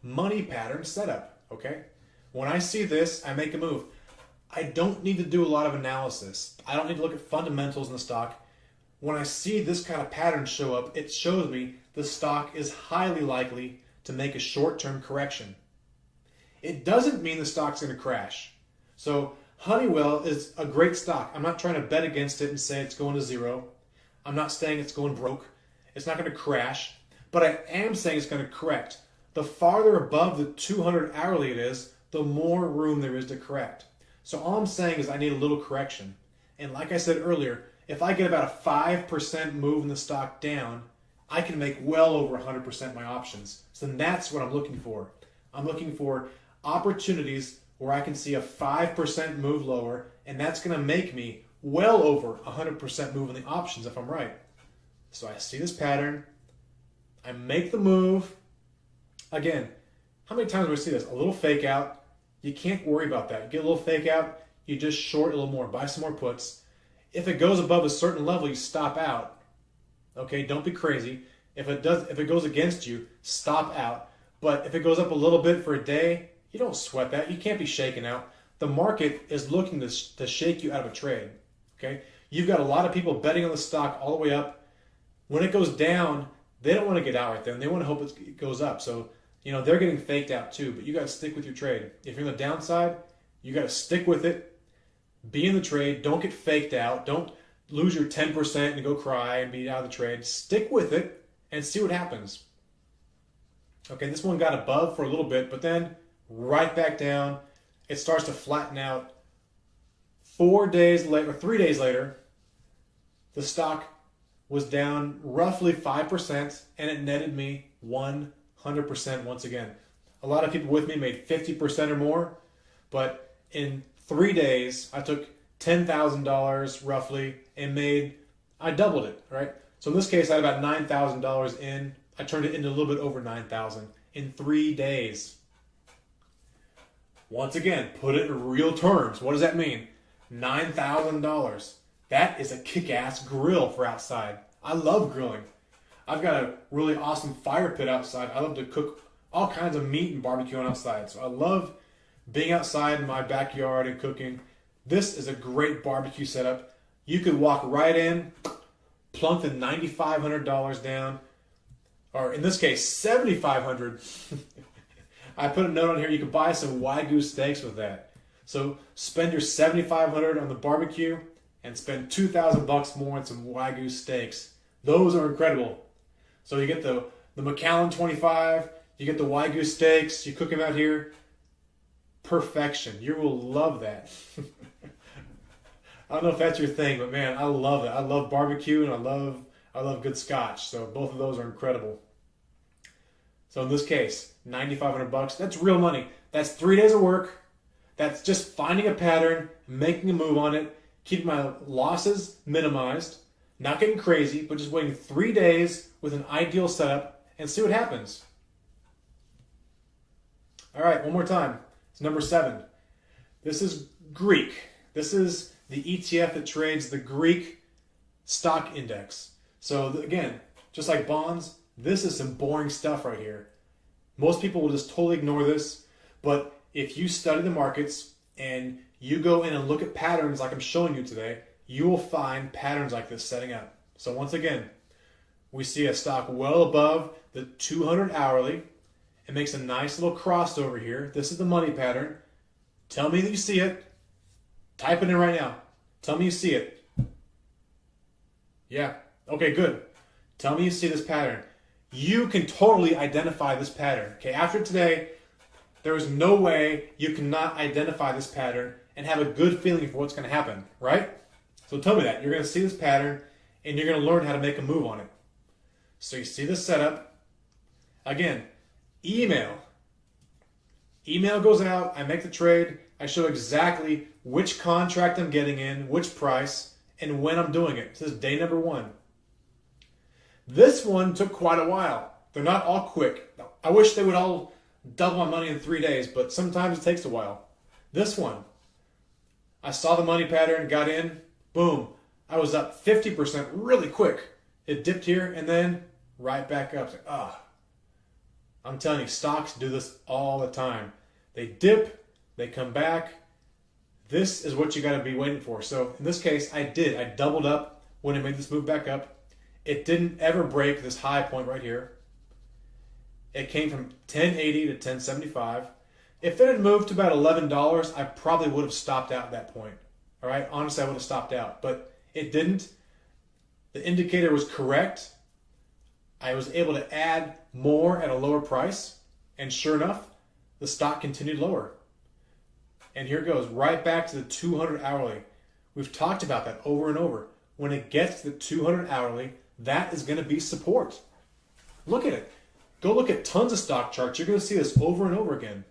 money pattern setup, okay? When I see this, I make a move. I don't need to do a lot of analysis. I don't need to look at fundamentals in the stock. When I see this kind of pattern show up, it shows me the stock is highly likely to make a short-term correction. It doesn't mean the stock's going to crash. So Honeywell is a great stock. I'm not trying to bet against it and say it's going to zero. I'm not saying it's going broke. It's not going to crash. But I am saying it's going to correct. The farther above the 200 hourly it is, the more room there is to correct. So all I'm saying is I need a little correction. And like I said earlier, if I get about a 5% move in the stock down, I can make well over 100% my options. So that's what I'm looking for. I'm looking for opportunities where I can see a 5% move lower, and that's going to make me well over 100% move in the options if I'm right. So I see this pattern, I make the move. Again, how many times do we see this? A little fake out. You can't worry about that. You get a little fake out, you just short a little more, buy some more puts. If it goes above a certain level, you stop out. Okay, don't be crazy. If it goes against you, stop out. But if it goes up a little bit for a day, you don't sweat that. You can't be shaken out. The market is looking to shake you out of a trade. Okay, you've got a lot of people betting on the stock all the way up. When it goes down, they don't want to get out right then. They want to hope it goes up. So, they're getting faked out too, but you got to stick with your trade. If you're on the downside, you got to stick with it. Be in the trade. Don't get faked out. Don't lose your 10% and go cry and be out of the trade. Stick with it and see what happens. Okay, this one got above for a little bit, but then right back down. It starts to flatten out. 3 days later, the stock was down roughly 5%, and it netted me 100% once again. A lot of people with me made 50% or more, but in 3 days, I took $10,000 roughly and I doubled it, right? So in this case, I had about $9,000 in. I turned it into a little bit over $9,000 in 3 days. Once again, put it in real terms. What does that mean? $9,000. That is a kick-ass grill for outside. I love grilling. I've got a really awesome fire pit outside. I love to cook all kinds of meat and barbecue outside. So I love being outside in my backyard and cooking. This is a great barbecue setup. You could walk right in, plunk the $9,500 down, or in this case, $7,500. I put a note on here. You can buy some Wagyu steaks with that. So spend your $7,500 on the barbecue and spend $2,000 more on some Wagyu steaks. Those are incredible. So you get the Macallan 25, you get the Wagyu steaks, you cook them out here. Perfection. You will love that. I don't know if that's your thing, but man, I love it. I love barbecue and I love good scotch. So both of those are incredible. So in this case, $9,500, that's real money. That's 3 days of work. That's just finding a pattern, making a move on it, keeping my losses minimized, not getting crazy, but just waiting 3 days with an ideal setup and see what happens. All right, one more time. It's number 7. This is Greek. This is the ETF that trades the Greek stock index. So again, just like bonds, this is some boring stuff right here. Most people will just totally ignore this, but if you study the markets and you go in and look at patterns like I'm showing you today, you will find patterns like this setting up. So once again, we see a stock well above the 200 hourly. It makes a nice little crossover here. This is the money pattern. Tell me that you see it. Type it in right now. Tell me you see it. Yeah. Okay, good. Tell me you see this pattern. You can totally identify this pattern. Okay, after today, there is no way you cannot identify this pattern and have a good feeling for what's going to happen, right? So tell me that. You're going to see this pattern and you're going to learn how to make a move on it. So you see this setup. Again, email. Email goes out. I make the trade. I show exactly which contract I'm getting in, which price, and when I'm doing it. This is day number 1. This one took quite a while. They're not all quick. I wish they would all double my money in 3 days, but sometimes it takes a while. This one, I saw the money pattern, got in, boom. I was up 50% really quick. It dipped here and then right back up. I'm I'm telling you, stocks do this all the time. They dip, they come back. This is what you got to be waiting for. So in this case, I did. I doubled up when it made this move back up. It didn't ever break this high point right here. It came from 1080 to 1075. If it had moved to about $11, I probably would have stopped out at that point. All right, honestly, I would have stopped out, but it didn't. The indicator was correct. I was able to add more at a lower price, and sure enough, the stock continued lower. And here it goes, right back to the 200 hourly. We've talked about that over and over. When it gets to the 200 hourly, that is going to be support. Look at it. Go look at tons of stock charts. You're going to see this over and over again.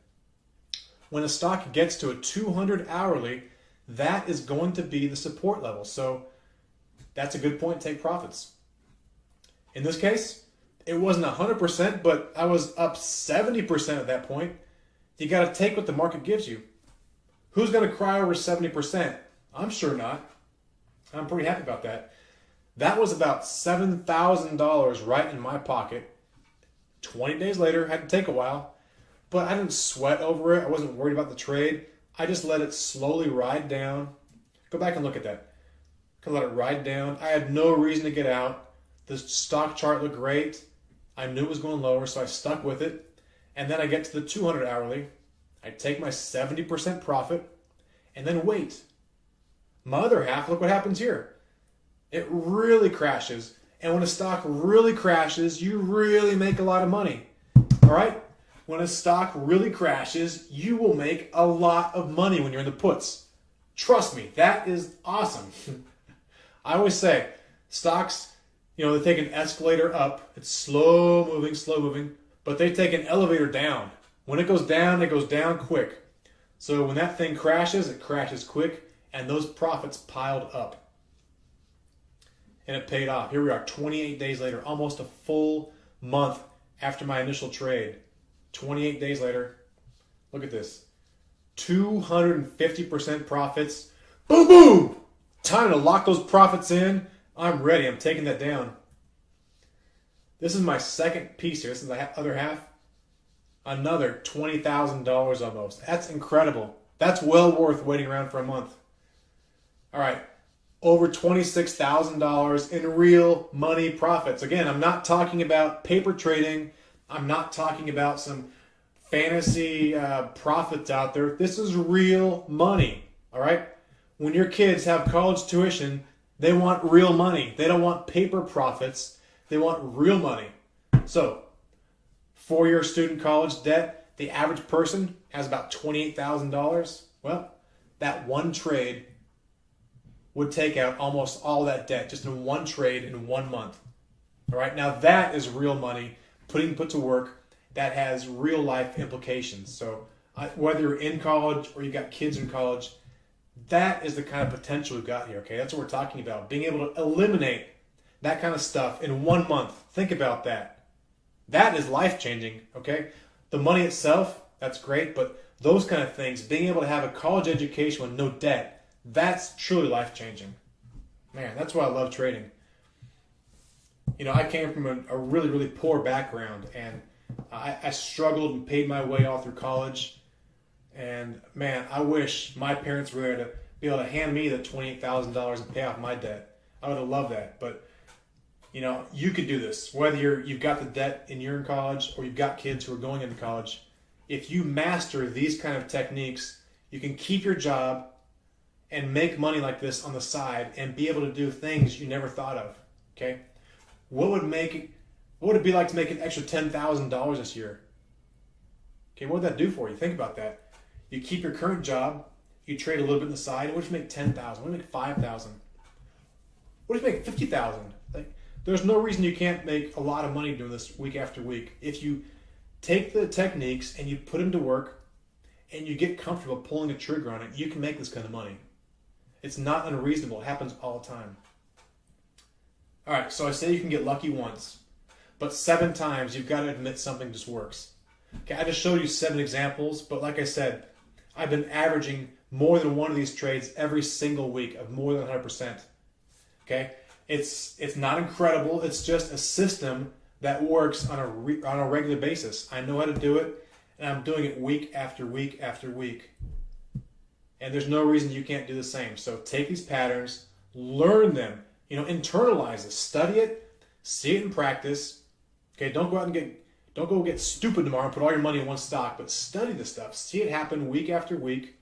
When a stock gets to a 200 hourly, that is going to be the support level. So that's a good point to take profits. In this case, it wasn't 100%, but I was up 70% at that point. You got to take what the market gives you. Who's going to cry over 70%? I'm sure not. I'm pretty happy about that. That was about $7,000 right in my pocket. 20 days later, had to take a while, but I didn't sweat over it. I wasn't worried about the trade. I just let it slowly ride down. Go back and look at that. I let it ride down. I had no reason to get out. The stock chart looked great. I knew it was going lower, so I stuck with it. And then I get to the 200 hourly. I take my 70% profit and then wait. My other half, look what happens here. It really crashes. And when a stock really crashes, you really make a lot of money. All right? When a stock really crashes, you will make a lot of money when you're in the puts. Trust me, that is awesome. I always say, stocks, they take an escalator up. It's slow moving, but they take an elevator down. When it goes down quick. So when that thing crashes, it crashes quick, and those profits piled up. And it paid off. Here we are, 28 days later, almost a full month after my initial trade. 28 days later, look at this. 250% profits. Boom, boom! Time to lock those profits in. I'm ready. I'm taking that down. This is my second piece here. This is the other half. Another $20,000 almost. That's incredible. That's well worth waiting around for a month. All right. Over $26,000 in real money profits. Again, I'm not talking about paper trading. I'm not talking about some fantasy profits out there. This is real money. All right. When your kids have college tuition, they want real money. They don't want paper profits. They want real money. So, four-year student college debt, the average person has about $28,000. Well, that one trade would take out almost all that debt just in one trade in 1 month. All right, now that is real money put to work that has real life implications. So whether you're in college or you got kids in college, that is the kind of potential we've got here. Okay, that's what we're talking about. Being able to eliminate that kind of stuff in 1 month. Think about that. That is life-changing, okay? The money itself, that's great, but those kind of things, being able to have a college education with no debt, that's truly life-changing. Man, that's why I love trading. I came from a really, really poor background, and I struggled and paid my way all through college. And, man, I wish my parents were there to be able to hand me the $28,000 and pay off my debt. I would have loved that, but you could do this. Whether you've got the debt and you're in college or you've got kids who are going into college, if you master these kind of techniques, you can keep your job and make money like this on the side and be able to do things you never thought of. Okay? What would it be like to make an extra $10,000 this year? Okay, what would that do for you? Think about that. You keep your current job, you trade a little bit on the side. What if you make $10,000? What if you make $5,000? What if you make $50,000? There's no reason you can't make a lot of money doing this week after week. If you take the techniques and you put them to work and you get comfortable pulling the trigger on it, you can make this kind of money. It's not unreasonable. It happens all the time. All right, so I say you can get lucky once, but 7 times you've got to admit something just works. Okay, I just showed you 7 examples, but like I said, I've been averaging more than one of these trades every single week of more than 100%. Okay? It's not incredible. It's just a system that works on a regular basis. I know how to do it, and I'm doing it week after week after week. And there's no reason you can't do the same. So take these patterns, learn them, internalize it, study it, see it in practice. Okay, don't go out and don't go get stupid tomorrow and put all your money in one stock, but study the stuff, see it happen week after week,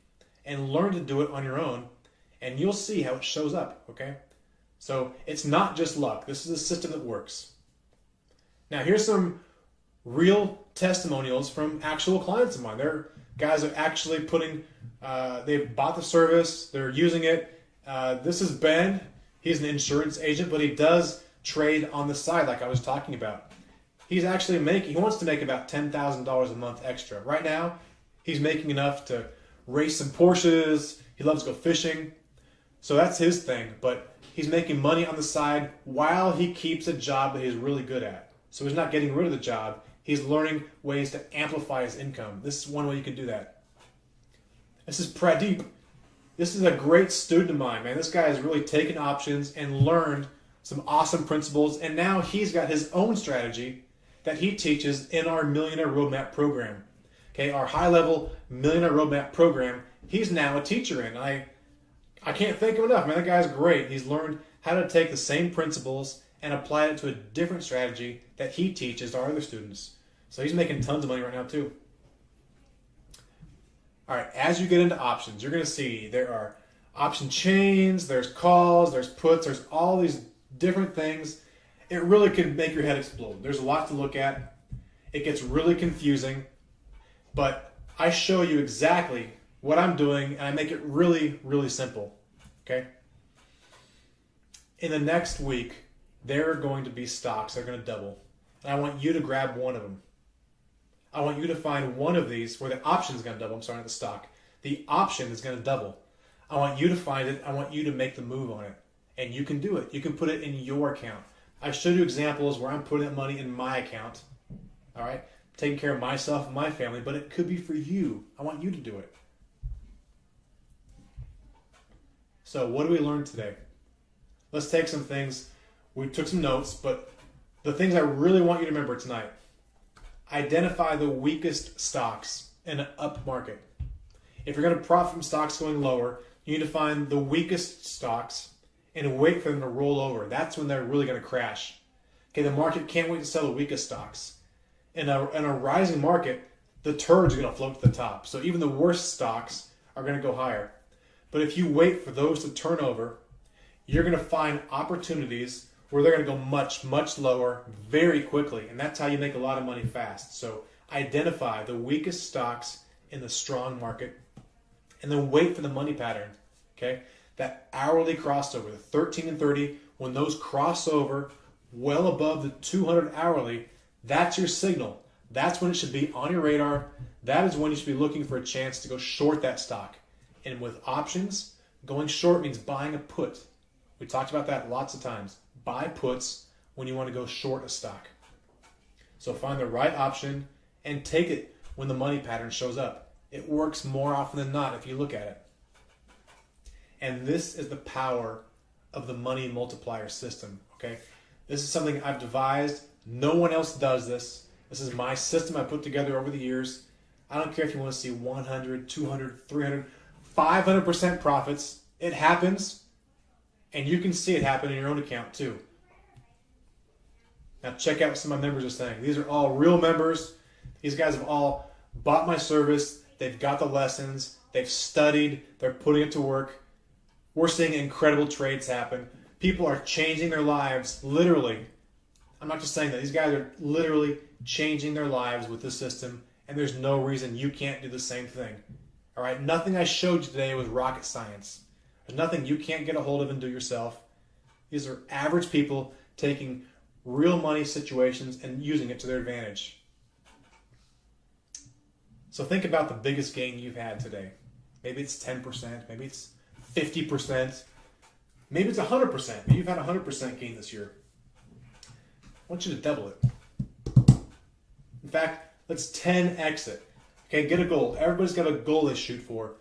and learn to do it on your own, and you'll see how it shows up, okay? So it's not just luck. This is a system that works. Now here's some real testimonials from actual clients of mine. They're guys are actually they've bought the service, they're using it. This is Ben. He's an insurance agent, but he does trade on the side like I was talking about. He wants to make about $10,000 a month extra. Right now, he's making enough to race some Porsches. He loves to go fishing. So that's his thing, but he's making money on the side while he keeps a job that he's really good at. So he's not getting rid of the job. He's learning ways to amplify his income. This is one way you can do that. This is Pradeep. This is a great student of mine, man. This guy has really taken options and learned some awesome principles, and now he's got his own strategy that he teaches in our Millionaire Roadmap program. Okay, our high-level Millionaire Roadmap program, he's now a teacher in. I can't thank him enough, man. That guy's great. He's learned how to take the same principles and apply it to a different strategy that he teaches our other students. So he's making tons of money right now too. All right, as you get into options, you're going to see there are option chains, there's calls, there's puts, there's all these different things. It really can make your head explode. There's a lot to look at. It gets really confusing, but I show you exactly what I'm doing, and I make it really, really simple, okay? In the next week, there are going to be stocks that are going to double, and I want you to grab one of them. I want you to find one of these where the option is going to double. I'm sorry, not the stock. The option is going to double. I want you to find it. I want you to make the move on it, and you can do it. You can put it in your account. I showed you examples where I'm putting that money in my account, all right? Taking care of myself and my family, but it could be for you. I want you to do it. So what do we learn today? Let's take some things. We took some notes, but the things I really want you to remember tonight. Identify the weakest stocks in an up market. If you're going to profit from stocks going lower, you need to find the weakest stocks and wait for them to roll over. That's when they're really going to crash. Okay, the market can't wait to sell the weakest stocks. In a rising market, the turds are going to float to the top. So even the worst stocks are going to go higher. But if you wait for those to turn over, you're going to find opportunities where they're going to go much, much lower very quickly. And that's how you make a lot of money fast. So identify the weakest stocks in the strong market and then wait for the money pattern. Okay? That hourly crossover, the 13 and 30, when those cross over well above the 200 hourly, that's your signal. That's when it should be on your radar. That is when you should be looking for a chance to go short that stock. And with options, going short means buying a put. We talked about that lots of times. Buy puts when you want to go short a stock. So find the right option and take it when the money pattern shows up. It works more often than not if you look at it. And this is the power of the money multiplier system, okay? This is something I've devised. No one else does this. This is my system I put together over the years. I don't care if you want to see 100, 200, 300, 500% profits. It happens, and you can see it happen in your own account too. Now check out what some of my members are saying. These are all real members. These guys have all bought my service. They've got the lessons. They've studied. They're putting it to work. We're seeing incredible trades happen. People are changing their lives, literally. I'm not just saying that. These guys are literally changing their lives with this system, and there's no reason you can't do the same thing. All right? Nothing I showed you today was rocket science. There's nothing you can't get a hold of and do yourself. These are average people taking real money situations and using it to their advantage. So think about the biggest gain you've had today. Maybe it's 10%, maybe it's 50%, maybe it's 100%. Maybe you've had 100% gain this year. I want you to double it. In fact, let's 10x it. Okay, get a goal. Everybody's got a goal they shoot for.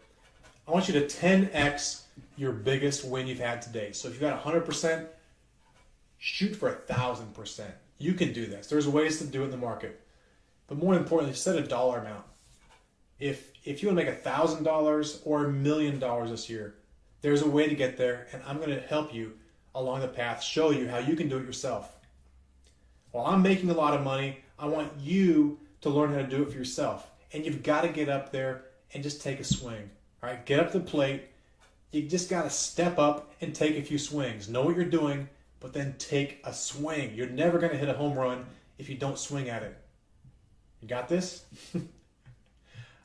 I want you to 10x your biggest win you've had today. So if you've got 100%, shoot for 1,000%. You can do this. There's ways to do it in the market. But more importantly, set a dollar amount. If you want to make $1,000 or $1,000,000 this year, there's a way to get there, and I'm going to help you along the path, show you how you can do it yourself. While I'm making a lot of money, I want you to learn how to do it for yourself. And you've got to get up there and just take a swing. All right, get up to the plate. You just got to step up and take a few swings. Know what you're doing, but then take a swing. You're never going to hit a home run if you don't swing at it. You got this?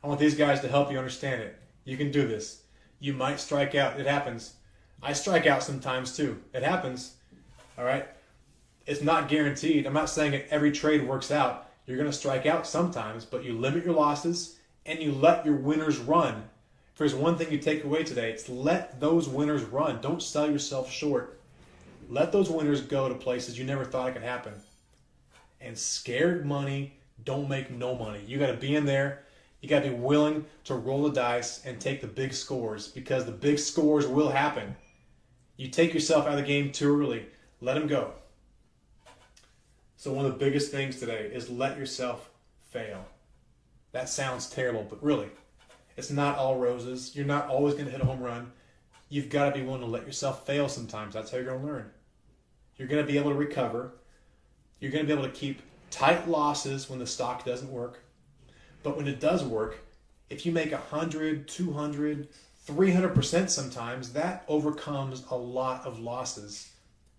I want these guys to help you understand it. You can do this. You might strike out. It happens. I strike out sometimes too. It happens. All right? It's not guaranteed. I'm not saying that every trade works out. You're going to strike out sometimes, but you limit your losses and you let your winners run. If there's one thing you take away today, it's let those winners run. Don't sell yourself short. Let those winners go to places you never thought it could happen. And scared money don't make no money. You got to be in there. You got to be willing to roll the dice and take the big scores, because the big scores will happen. You take yourself out of the game too early. Let them go. So one of the biggest things today is let yourself fail. That sounds terrible, but really, it's not all roses. You're not always going to hit a home run. You've got to be willing to let yourself fail sometimes. That's how you're going to learn. You're going to be able to recover. You're going to be able to keep tight losses when the stock doesn't work. But when it does work, if you make 100, 200, 300% sometimes, that overcomes a lot of losses.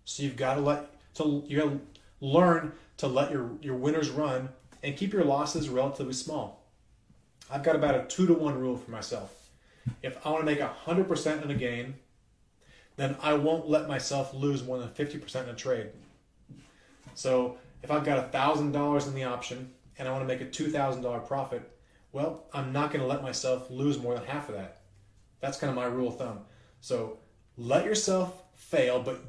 So you've got to learn to let your winners run and keep your losses relatively small. I've got about a 2-to-1 rule for myself. If I want to make 100% in a game, then I won't let myself lose more than 50% in a trade. So if I've got $1,000 in the option and I want to make a $2,000 profit, well, I'm not going to let myself lose more than half of that. That's kind of my rule of thumb. So let yourself fail, but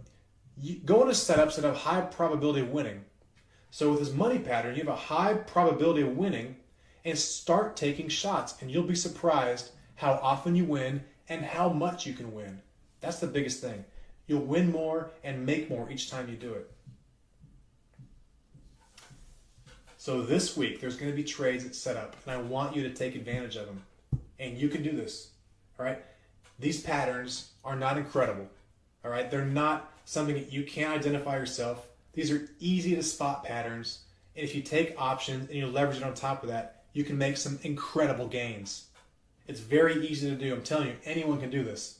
you go into setups that have high probability of winning. So with this money pattern, you have a high probability of winning, and start taking shots, and you'll be surprised how often you win and how much you can win. That's the biggest thing. You'll win more and make more each time you do it. So this week, there's going to be trades that set up, and I want you to take advantage of them. And you can do this, all right? These patterns are not incredible, all right? They're not something that you can't identify yourself. These are easy to spot patterns, and if you take options and you leverage it on top of that, you can make some incredible gains. It's very easy to do. I'm telling you, anyone can do this.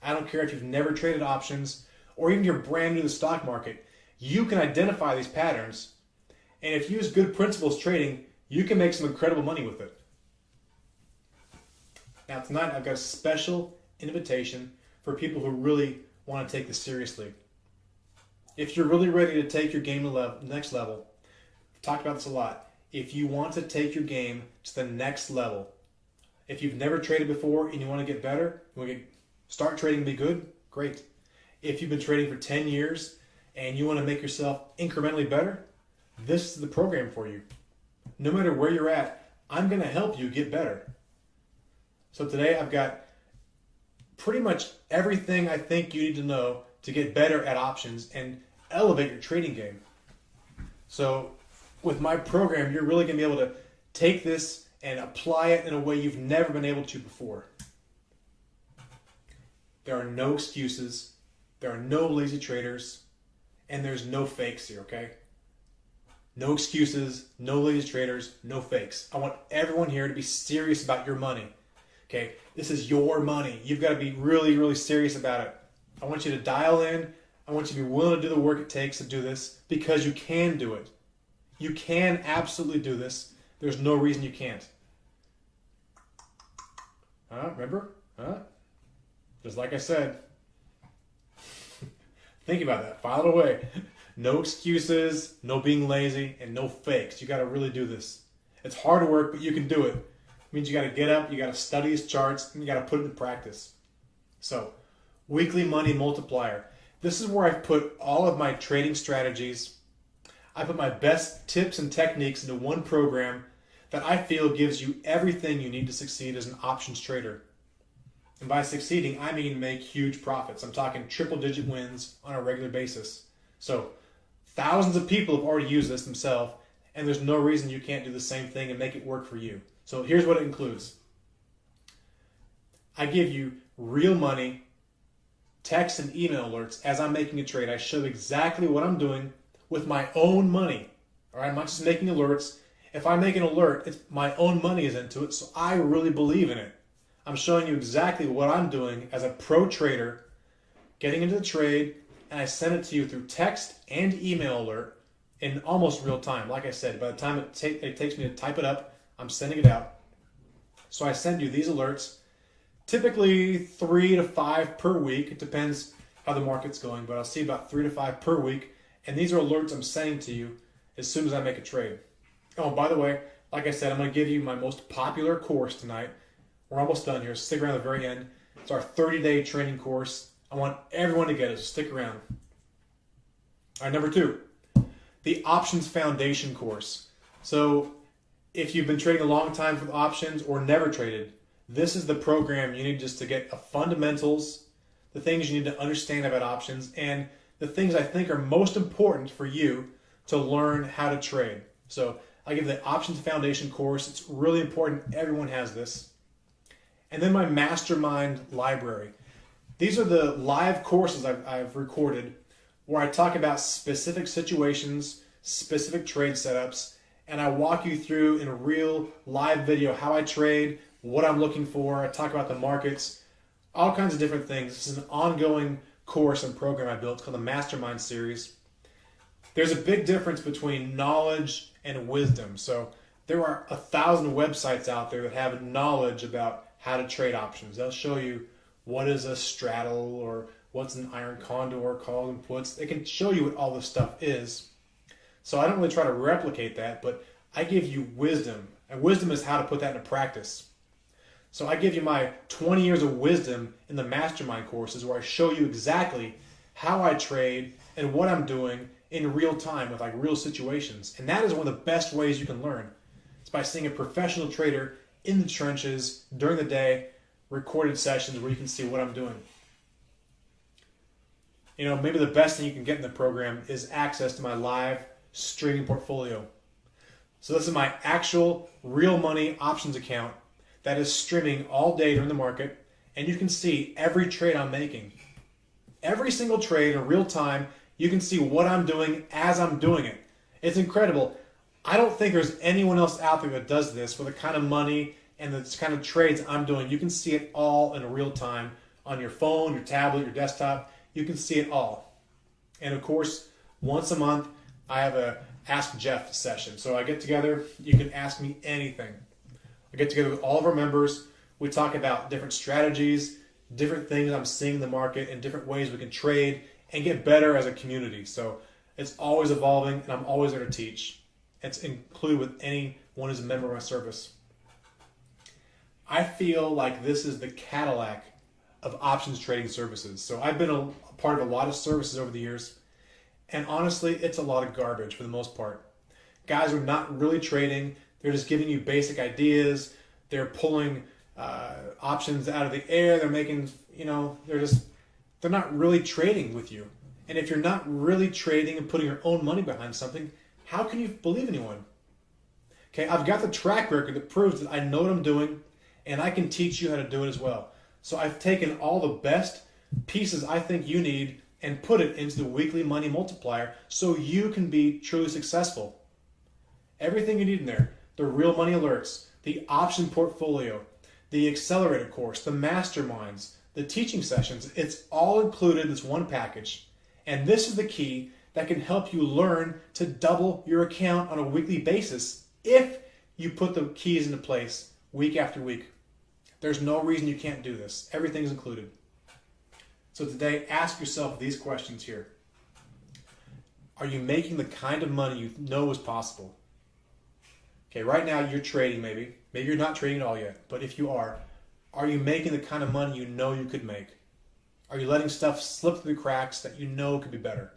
I don't care if you've never traded options or even you're brand new to the stock market. You can identify these patterns, and if you use good principles trading, you can make some incredible money with it. Now tonight, I've got a special invitation for people who really want to take this seriously. If you're really ready to take your game to the next level, I've talked about this a lot. If you want to take your game to the next level, if you've never traded before and you want to get better, you want to start trading and be good, great. If you've been trading for 10 years and you want to make yourself incrementally better, this is the program for you. No matter where you're at, I'm going to help you get better. So today I've got pretty much everything I think you need to know to get better at options and elevate your trading game. So with my program, you're really going to be able to take this and apply it in a way you've never been able to before. There are no excuses, there are no lazy traders, and there's no fakes here, okay? No excuses, no lazy traders, no fakes. I want everyone here to be serious about your money, okay? This is your money. You've got to be really, really serious about it. I want you to dial in. I want you to be willing to do the work it takes to do this, because you can do it. You can absolutely do this. There's no reason you can't. Remember? Just like I said. Think about that. File it away. No excuses, no being lazy, and no fakes. You got to really do this. It's hard work, but you can do it. It means you got to get up, you got to study these charts, and you got to put it in practice. So, weekly money multiplier. This is where I've put all of my trading strategies. I put my best tips and techniques into one program that I feel gives you everything you need to succeed as an options trader. And by succeeding, I mean make huge profits. I'm talking triple-digit wins on a regular basis. So Thousands of people have already used this themselves, and there's no reason you can't do the same thing and make it work for you. So here's what it includes. I give you real money, text and email alerts as I'm making a trade. I show exactly what I'm doing with my own money. All right, I'm not just making alerts. If I make an alert, it's my own money is into it, so I really believe in it. I'm showing you exactly what I'm doing as a pro trader, getting into the trade, and I send it to you through text and email alert in almost real time. Like I said, by the time it takes me to type it up, I'm sending it out. So I send you these alerts, typically 3 to 5 per week. It depends how the market's going, but I'll see about 3 to 5 per week. And these are alerts I'm sending to you as soon as I make a trade. Oh, by the way, like I said, I'm going to give you my most popular course tonight. We're almost done here. Stick around to the very end. It's our 30-day training course. I want everyone to get it, so stick around. All right, number 2, the Options Foundation course. So if you've been trading a long time for options or never traded, this is the program you need just to get the fundamentals, the things you need to understand about options, and the things I think are most important for you to learn how to trade. So I give the Options Foundation course. It's really important. Everyone has this. And then my Mastermind library. These are the live courses I've recorded where I talk about specific situations, specific trade setups, and I walk you through in a real live video how I trade, what I'm looking for. I talk about the markets, all kinds of different things. This is an ongoing course and program I built. It's called the Mastermind series. There's a big difference between knowledge and wisdom. So there are 1,000 websites out there that have knowledge about how to trade options. They'll show you what is a straddle or what's an iron condor, call and puts. They can show you what all this stuff is. So I don't really try to replicate that, but I give you wisdom. And wisdom is how to put that into practice. So I give you my 20 years of wisdom in the Mastermind courses where I show you exactly how I trade and what I'm doing in real time with like real situations. And that is one of the best ways you can learn. It's by seeing a professional trader in the trenches during the day, recorded sessions where you can see what I'm doing. You know, maybe the best thing you can get in the program is access to my live streaming portfolio. So this is my actual real money options account that is streaming all day during the market, and you can see every trade I'm making. Every single trade in real time, you can see what I'm doing as I'm doing it. It's incredible. I don't think there's anyone else out there that does this with the kind of money and the kind of trades I'm doing. You can see it all in real time on your phone, your tablet, your desktop. You can see it all. And of course, once a month, I have a Ask Jeff session. So I get together, you can ask me anything. I get together with all of our members. We talk about different strategies, different things I'm seeing in the market, and different ways we can trade and get better as a community. So it's always evolving, and I'm always there to teach. It's included with anyone who's a member of my service. I feel like this is the Cadillac of options trading services. So I've been a part of a lot of services over the years, and honestly, it's a lot of garbage for the most part. Guys are not really trading. They're just giving you basic ideas. They're pulling options out of the air. They're making, they're not really trading with you. And if you're not really trading and putting your own money behind something, how can you believe anyone? Okay, I've got the track record that proves that I know what I'm doing, and I can teach you how to do it as well. So I've taken all the best pieces I think you need and put it into the weekly money multiplier so you can be truly successful. Everything you need in there, the real money alerts, the option portfolio, the accelerator course, the masterminds, the teaching sessions, it's all included in this one package. And this is the key that can help you learn to double your account on a weekly basis if you put the keys into place week after week. There's no reason you can't do this. Everything's included. So today, ask yourself these questions here. Are you making the kind of money you know is possible? Okay, right now you're trading maybe. Maybe you're not trading at all yet. But if you are you making the kind of money you know you could make? Are you letting stuff slip through the cracks that you know could be better?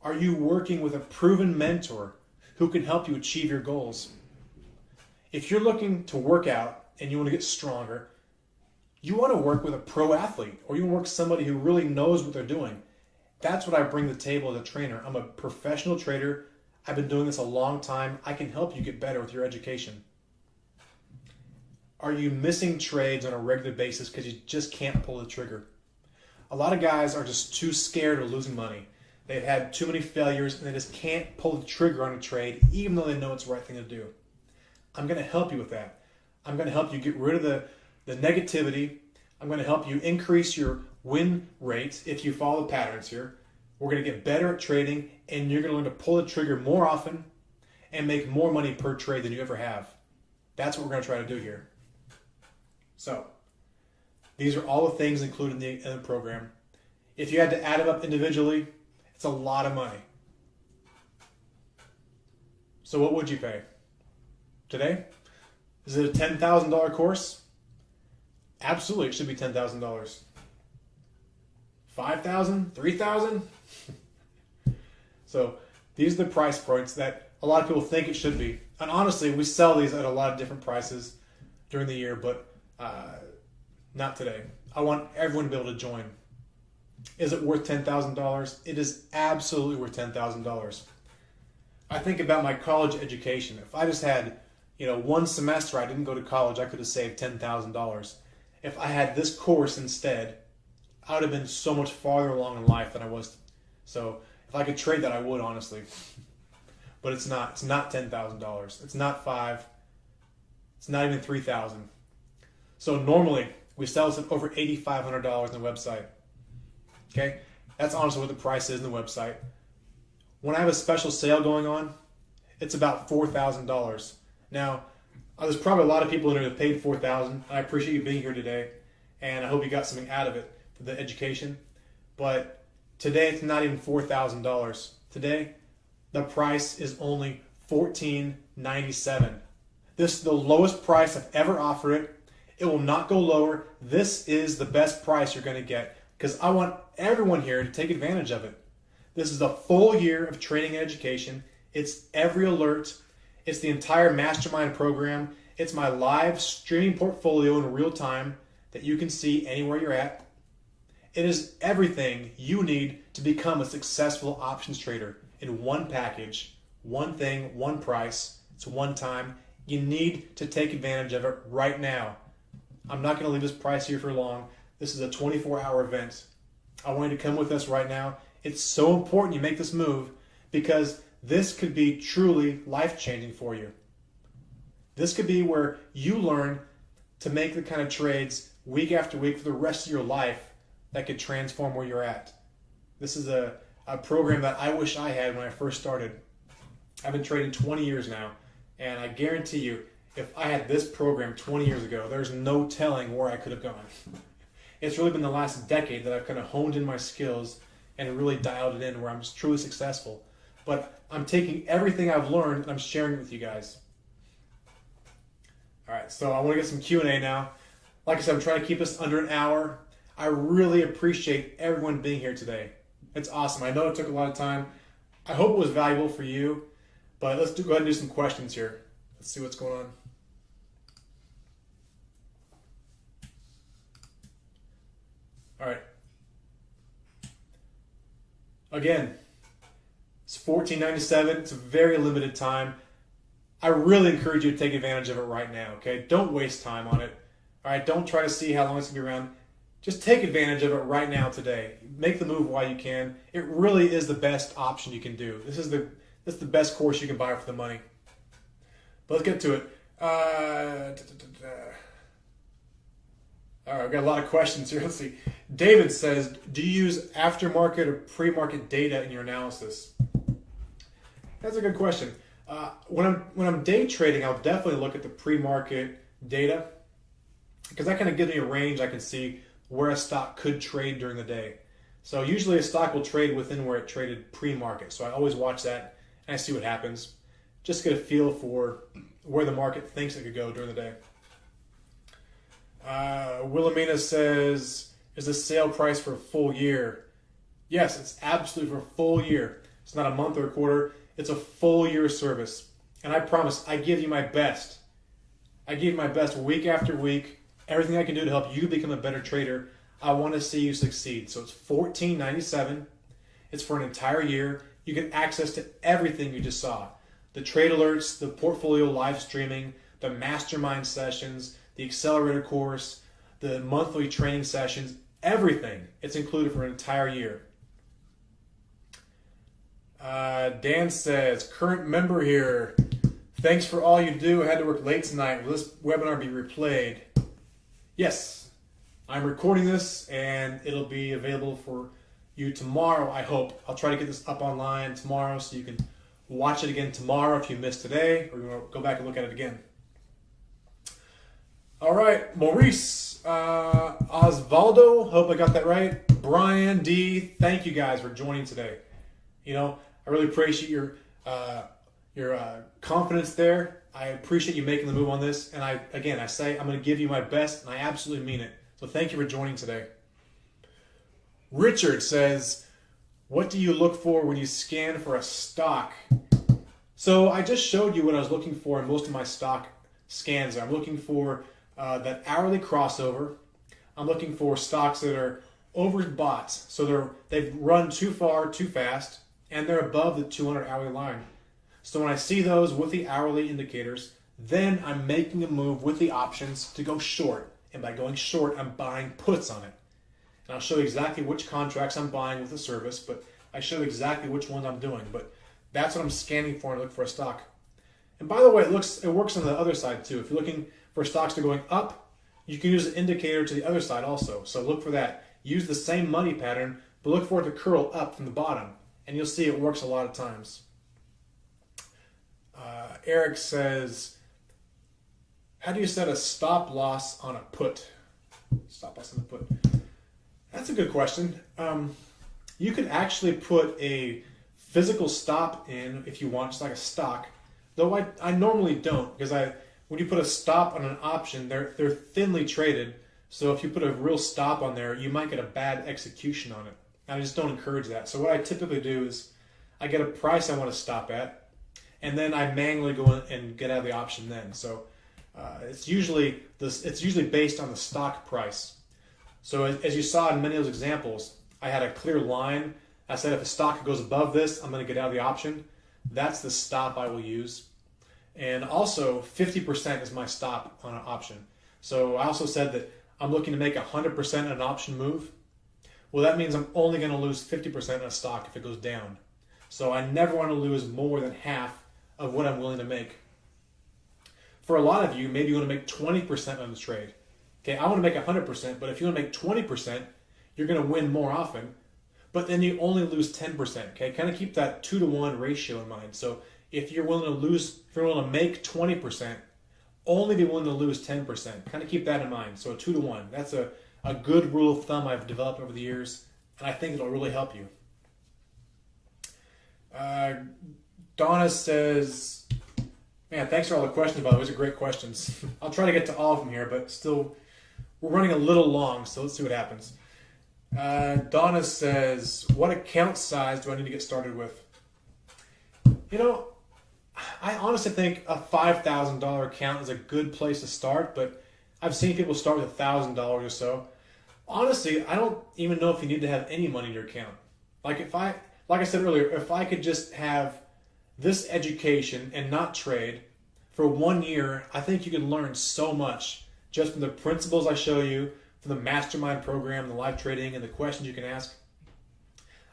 Are you working with a proven mentor who can help you achieve your goals? If you're looking to work out and you want to get stronger, you want to work with a pro athlete, or you want to work with somebody who really knows what they're doing. That's what I bring to the table as a trainer. I'm a professional trader. I've been doing this a long time. I can help you get better with your education. Are you missing trades on a regular basis because you just can't pull the trigger? A lot of guys are just too scared of losing money. They've had too many failures and they just can't pull the trigger on a trade even though they know it's the right thing to do. I'm going to help you with that. I'm going to help you get rid of the negativity. I'm going to help you increase your win rate if you follow the patterns here. We're going to get better at trading, and you're going to learn to pull the trigger more often and make more money per trade than you ever have. That's what we're going to try to do here. So, these are all the things included in the program. If you had to add them up individually, it's a lot of money. So what would you pay? Today? Is it a $10,000 course? Absolutely, it should be $10,000. $5,000? $3,000? So these are the price points that a lot of people think it should be. And honestly, we sell these at a lot of different prices during the year, but not today. I want everyone to be able to join. Is it worth $10,000? It is absolutely worth $10,000. I think about my college education. If I just had, one semester I didn't go to college, I could have saved $10,000. If I had this course instead, I would have been so much farther along in life than I was. So if I could trade that, I would, honestly. But it's not. It's not $10,000. It's not $5,000. It's not even $3,000. So normally we sell this at over $8,500 on the website. Okay, that's honestly what the price is on the website. When I have a special sale going on, it's about $4,000. Now, there's probably a lot of people in here that paid $4,000. I appreciate you being here today, and I hope you got something out of it for the education. But today, it's not even $4,000. Today, the price is only $14.97. This is the lowest price I've ever offered it. It will not go lower. This is the best price you're going to get because I want everyone here to take advantage of it. This is a full year of training and education. It's every alert. It's the entire mastermind program. It's my live streaming portfolio in real time that you can see anywhere you're at. It is everything you need to become a successful options trader in one package, one thing, one price. It's one time. You need to take advantage of it right now. I'm not going to leave this price here for long. This is a 24-hour event. I want you to come with us right now. It's so important you make this move because this could be truly life-changing for you. This could be where you learn to make the kind of trades week after week for the rest of your life that could transform where you're at. This is a program that I wish I had when I first started. I've been trading 20 years now, and I guarantee you, if I had this program 20 years ago, there's no telling where I could have gone. It's really been the last decade that I've kind of honed in my skills and really dialed it in where I'm truly successful. But I'm taking everything I've learned and I'm sharing it with you guys. All right, so I want to get some Q&A now. Like I said, I'm trying to keep us under an hour. I really appreciate everyone being here today. It's awesome. I know it took a lot of time. I hope it was valuable for you. But let's go ahead and do some questions here. Let's see what's going on. All right. Again, it's $14.97. It's a very limited time. I really encourage you to take advantage of it right now, okay? Don't waste time on it. All right, don't try to see how long it's going to be around. Just take advantage of it right now today. Make the move while you can. It really is the best option you can do. This is the best course you can buy for the money. But let's get to it. All right, I've got a lot of questions here. Let's see. David says, do you use aftermarket or pre-market data in your analysis? That's a good question. When I'm day trading, I'll definitely look at the pre-market data because that kind of gives me a range. I can see where a stock could trade during the day. So usually a stock will trade within where it traded pre-market. So I always watch that and I see what happens. Just get a feel for where the market thinks it could go during the day. Wilhelmina says, is the sale price for a full year? Yes, it's absolutely for a full year. It's not a month or a quarter. It's a full year service. And I promise, I give you my best. I give you my best week after week. Everything I can do to help you become a better trader. I want to see you succeed. So it's $14.97. It's for an entire year. You get access to everything you just saw. The trade alerts, the portfolio live streaming, the mastermind sessions, the accelerator course, the monthly training sessions, everything. It's included for an entire year. Dan says, current member here. Thanks for all you do. I had to work late tonight. Will this webinar be replayed? Yes. I'm recording this and it'll be available for you tomorrow, I hope. I'll try to get this up online tomorrow so you can watch it again tomorrow if you missed today, or you want to go back and look at it again. All right, Maurice, Osvaldo, hope I got that right. Brian, D, thank you guys for joining today. You know, I really appreciate your confidence there. I appreciate you making the move on this. And I say I'm going to give you my best, and I absolutely mean it. So thank you for joining today. Richard says, what do you look for when you scan for a stock? So I just showed you what I was looking for in most of my stock scans. I'm looking for that hourly crossover. I'm looking for stocks that are overbought. So they've run too far, too fast, and they're above the 200 hourly line. So when I see those with the hourly indicators, then I'm making a move with the options to go short. And by going short, I'm buying puts on it. And I'll show you exactly which contracts I'm buying with the service, but I show you exactly which ones I'm doing. But that's what I'm scanning for and look for a stock. And by the way, it works on the other side too. If you're looking for stocks that are going up, you can use an indicator to the other side also. So look for that. Use the same money pattern, but look for it to curl up from the bottom. And you'll see it works a lot of times. Eric says, how do you set a stop loss on a put? Stop loss on a put. That's a good question. You could actually put a physical stop in if you want, just like a stock. Though I normally don't, because when you put a stop on an option, they're thinly traded. So if you put a real stop on there, you might get a bad execution on it. I just don't encourage that. So what I typically do is I get a price I want to stop at, and then I manually go in and get out of the option then. So it's usually based on the stock price. So as you saw in many of those examples, I had a clear line. I said if a stock goes above this, I'm going to get out of the option. That's the stop I will use. And also 50% is my stop on an option. So I also said that I'm looking to make 100% on an option move. Well, that means I'm only going to lose 50% in a stock if it goes down. So I never want to lose more than half of what I'm willing to make. For a lot of you, maybe you want to make 20% on the trade. Okay, I want to make 100%, but if you want to make 20%, you're going to win more often. But then you only lose 10%. Okay, kind of keep that 2-to-1 ratio in mind. So if you're willing to make 20%, only be willing to lose 10%. Kind of keep that in mind. So a 2-to-1. That's a good rule of thumb I've developed over the years, and I think it'll really help you. Donna says, man, thanks for all the questions, by the way. Those are great questions. I'll try to get to all of them here, but still, we're running a little long, so let's see what happens. Donna says, what account size do I need to get started with? You know, I honestly think a $5,000 account is a good place to start, but I've seen people start with $1,000 or so. Honestly, I don't even know if you need to have any money in your account. Like I said earlier, if I could just have this education and not trade for 1 year, I think you can learn so much just from the principles I show you, from the mastermind program, the live trading, and the questions you can ask.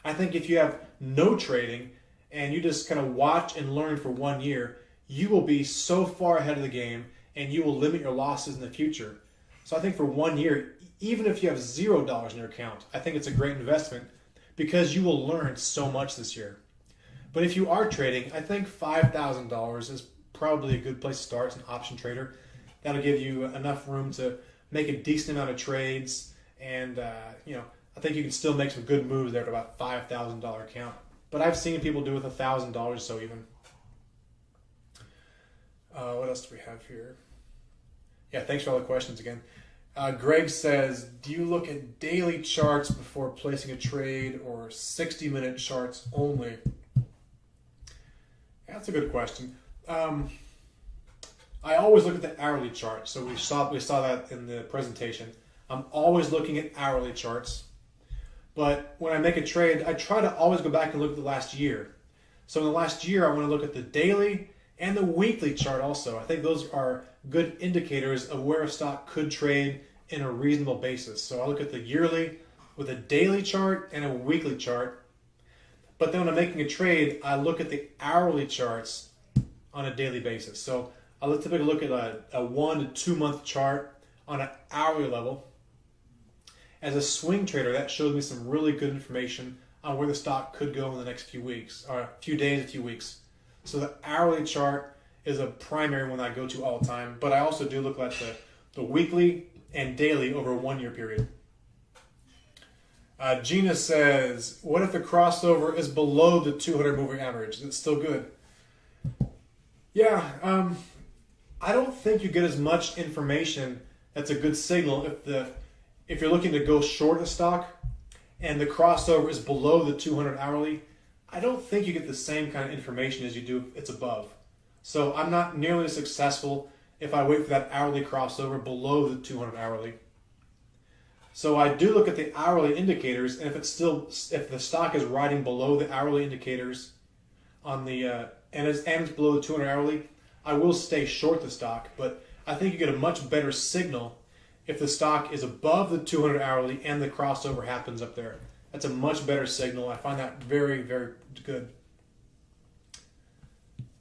I think if you have no trading and you just kind of watch and learn for 1 year, you will be so far ahead of the game and you will limit your losses in the future. So I think for 1 year, even if you have $0 in your account, I think it's a great investment because you will learn so much this year. But if you are trading, I think $5,000 is probably a good place to start as an option trader. That'll give you enough room to make a decent amount of trades, and I think you can still make some good moves there at about $5,000 account. But I've seen people do with $1,000 so even. What else do we have here? Yeah, thanks for all the questions again. Greg says, do you look at daily charts before placing a trade or 60-minute charts only? That's a good question. I always look at the hourly chart. So we saw that in the presentation. I'm always looking at hourly charts. But when I make a trade, I try to always go back and look at the last year. So in the last year, I want to look at the daily and the weekly chart also. I think those are good indicators of where a stock could trade in a reasonable basis. So I look at the yearly with a daily chart and a weekly chart. But then when I'm making a trade, I look at the hourly charts on a daily basis. So I typically look at a 1 to 2 month chart on an hourly level. As a swing trader, that shows me some really good information on where the stock could go in the next few weeks, or a few days, a few weeks. So the hourly chart is a primary one I go to all the time, but I also do look at the weekly and daily over a 1 year period. Gina says, what if the crossover is below the 200 moving average? Is it still good? Yeah, I don't think you get as much information that's a good signal if you're looking to go short a stock and the crossover is below the 200 hourly. I don't think you get the same kind of information as you do if it's above. So I'm not nearly as successful if I wait for that hourly crossover below the 200 hourly. So I do look at the hourly indicators, and if the stock is riding below the hourly indicators on the and it's below the 200 hourly, I will stay short the stock. But I think you get a much better signal if the stock is above the 200 hourly and the crossover happens up there. That's a much better signal. I find that very, very good.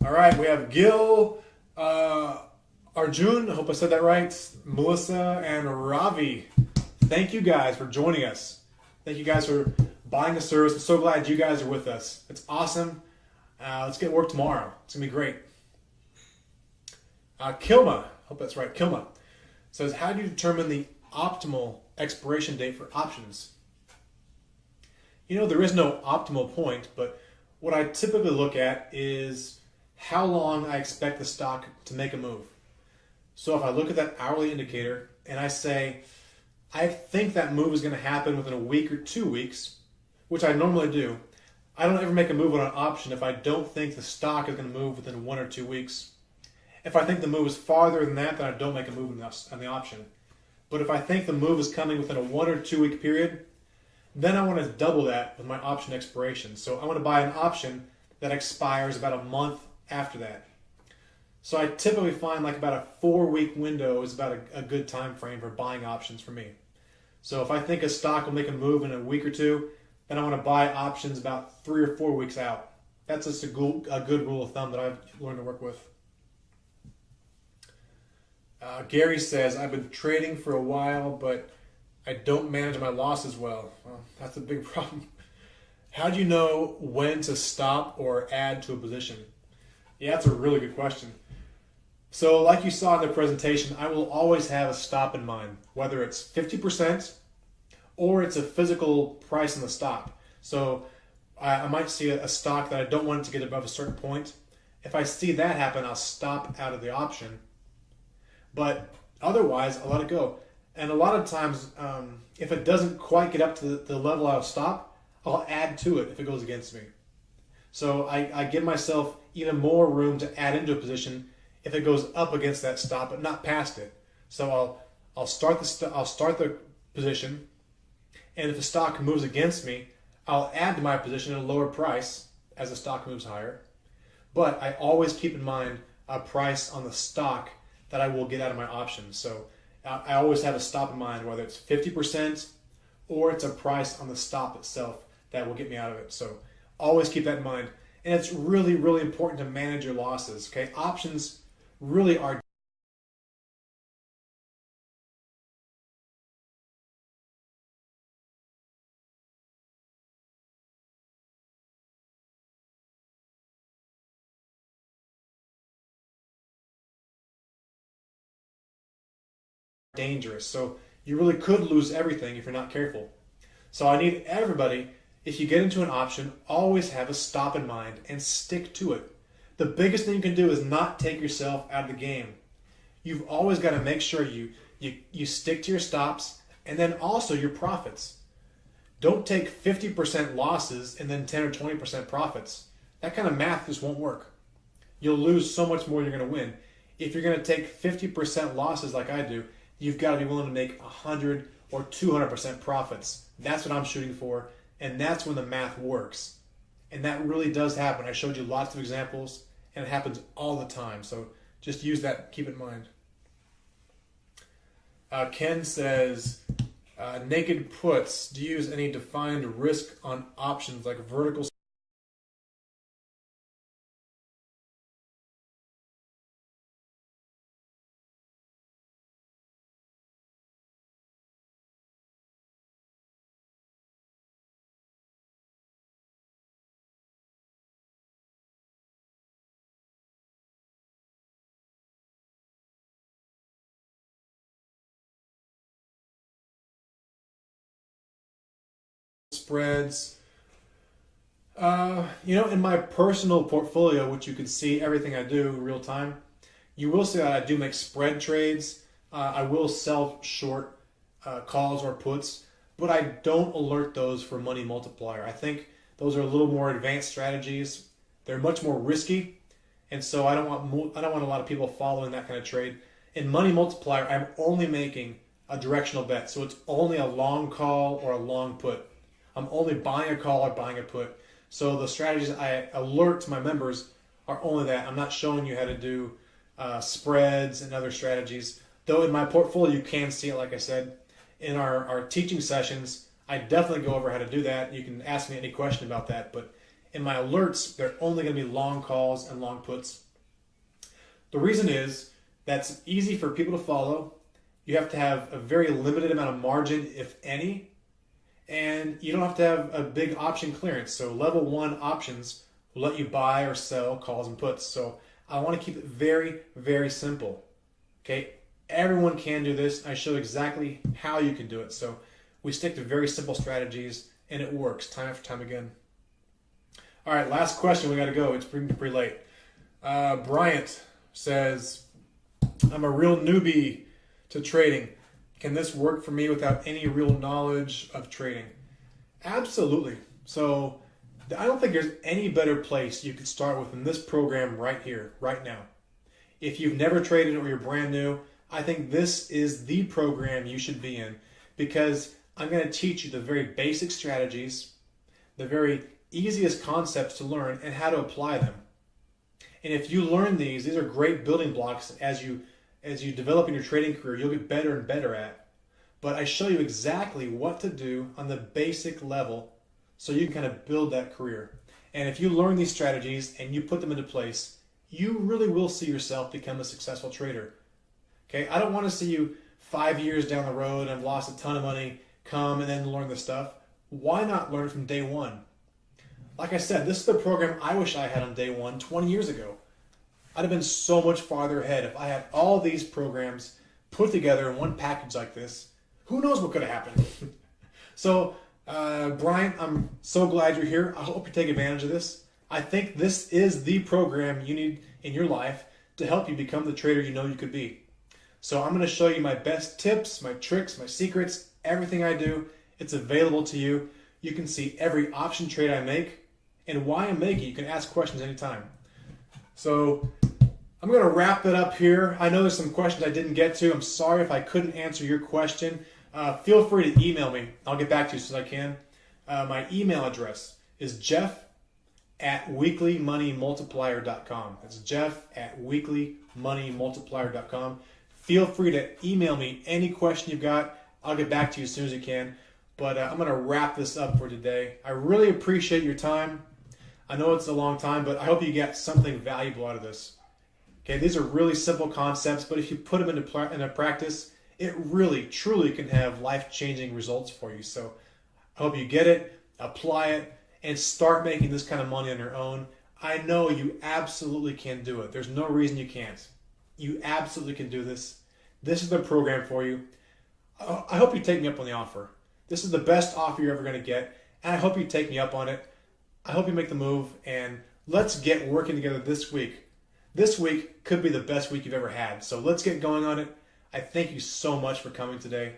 All right, we have Gil, Arjun, I hope I said that right, Melissa, and Ravi. Thank you guys for joining us. Thank you guys for buying the service. I'm so glad you guys are with us. It's awesome. Let's get work tomorrow. It's going to be great. Kilma, hope that's right, Kilma, says, how do you determine the optimal expiration date for options? You know, there is no optimal point, but what I typically look at is how long I expect the stock to make a move. So if I look at that hourly indicator and I say, I think that move is going to happen within a week or 2 weeks, which I normally do. I don't ever make a move on an option if I don't think the stock is going to move within 1 or 2 weeks. If I think the move is farther than that, then I don't make a move on the option. But if I think the move is coming within a 1 or 2 week period, then I want to double that with my option expiration. So I want to buy an option that expires about a month after that. So I typically find like about a 4 week window is about a good time frame for buying options for me. So if I think a stock will make a move in a week or two, then I want to buy options about 3 or 4 weeks out. That's just a good rule of thumb that I've learned to work with. Gary says, I've been trading for a while, but I don't manage my losses well. Well, that's a big problem. How do you know when to stop or add to a position? Yeah, that's a really good question. So like you saw in the presentation, I will always have a stop in mind, whether it's 50% or it's a physical price in the stock. So I might see a stock that I don't want it to get above a certain point. If I see that happen, I'll stop out of the option. But otherwise, I'll let it go. And a lot of times, if it doesn't quite get up to the level I'll stop, I'll add to it if it goes against me. So I give myself even more room to add into a position if it goes up against that stop, but not past it. So I'll start the position, and if the stock moves against me, I'll add to my position at a lower price as the stock moves higher. But I always keep in mind a price on the stock that I will get out of my options. So I always have a stop in mind, whether it's 50% or it's a price on the stop itself that will get me out of it. So always keep that in mind. And it's really, really important to manage your losses. Okay, options really are dangerous. So you really could lose everything if you're not careful. So I need everybody, if you get into an option, always have a stop in mind and stick to it. The biggest thing you can do is not take yourself out of the game. You've always got to make sure you stick to your stops and then also your profits. Don't take 50% losses and then 10 or 20% profits. That kind of math just won't work. You'll lose so much more than you're going to win. If you're going to take 50% losses like I do, you've got to be willing to make 100 or 200% profits That's what I'm shooting for, and that's when the math works. And that really does happen. I showed you lots of examples, and it happens all the time. So just use that, keep it in mind. Ken says, naked puts, do you use any defined risk on options like vertical spreads? In my personal portfolio, which you can see everything I do real time, you will see that I do make spread trades. I will sell short calls or puts, but I don't alert those for money multiplier. I think those are a little more advanced strategies. They're much more risky, and so I don't want a lot of people following that kind of trade. In money multiplier, I'm only making a directional bet, so it's only a long call or a long put. I'm only buying a call or buying a put. So the strategies I alert to my members are only that. I'm not showing you how to do spreads and other strategies. Though in my portfolio, you can see it, like I said. In our teaching sessions, I definitely go over how to do that. You can ask me any question about that. But in my alerts, they're only going to be long calls and long puts. The reason is that's easy for people to follow. You have to have a very limited amount of margin, if any. And you don't have to have a big option clearance. So level 1 options will let you buy or sell calls and puts. So I want to keep it very, very simple. Okay, everyone can do this. I show exactly how you can do it. So we stick to very simple strategies, and it works time after time again. All right, last question. We got to go. It's pretty late. Bryant says, I'm a real newbie to trading. Can this work for me without any real knowledge of trading? Absolutely. So I don't think there's any better place you could start with than this program right here, right now. If you've never traded or you're brand new, I think this is the program you should be in, because I'm going to teach you the very basic strategies, the very easiest concepts to learn, and how to apply them. And if you learn these are great building blocks as you develop in your trading career, you'll get better and better at. But I show you exactly what to do on the basic level so you can kind of build that career. And if you learn these strategies and you put them into place, you really will see yourself become a successful trader. Okay, I don't want to see you 5 years down the road and have lost a ton of money, come and then learn the stuff. Why not learn from day one? Like I said, this is the program I wish I had on day one 20 years ago. I'd have been so much farther ahead if I had all these programs put together in one package like this. Who knows what could have happened? So, Brian, I'm so glad you're here. I hope you take advantage of this. I think this is the program you need in your life to help you become the trader you know you could be. So I'm going to show you my best tips, my tricks, my secrets, everything I do. It's available to you. You can see every option trade I make and why I make it. You can ask questions anytime. So I'm going to wrap it up here. I know there's some questions I didn't get to. I'm sorry if I couldn't answer your question. Feel free to email me. I'll get back to you as soon as I can. My email address is jeff@weeklymoniemultiplier.com. That's jeff@weeklymoniemultiplier.com. Feel free to email me any question you've got. I'll get back to you as soon as you can. But I'm going to wrap this up for today. I really appreciate your time. I know it's a long time, but I hope you get something valuable out of this. Okay, these are really simple concepts, but if you put them into practice, it really, truly can have life-changing results for you. So I hope you get it, apply it, and start making this kind of money on your own. I know you absolutely can do it. There's no reason you can't. You absolutely can do this. This is the program for you. I hope you take me up on the offer. This is the best offer you're ever going to get, and I hope you take me up on it. I hope you make the move, and let's get working together this week. This week could be the best week you've ever had, so let's get going on it. I thank you so much for coming today.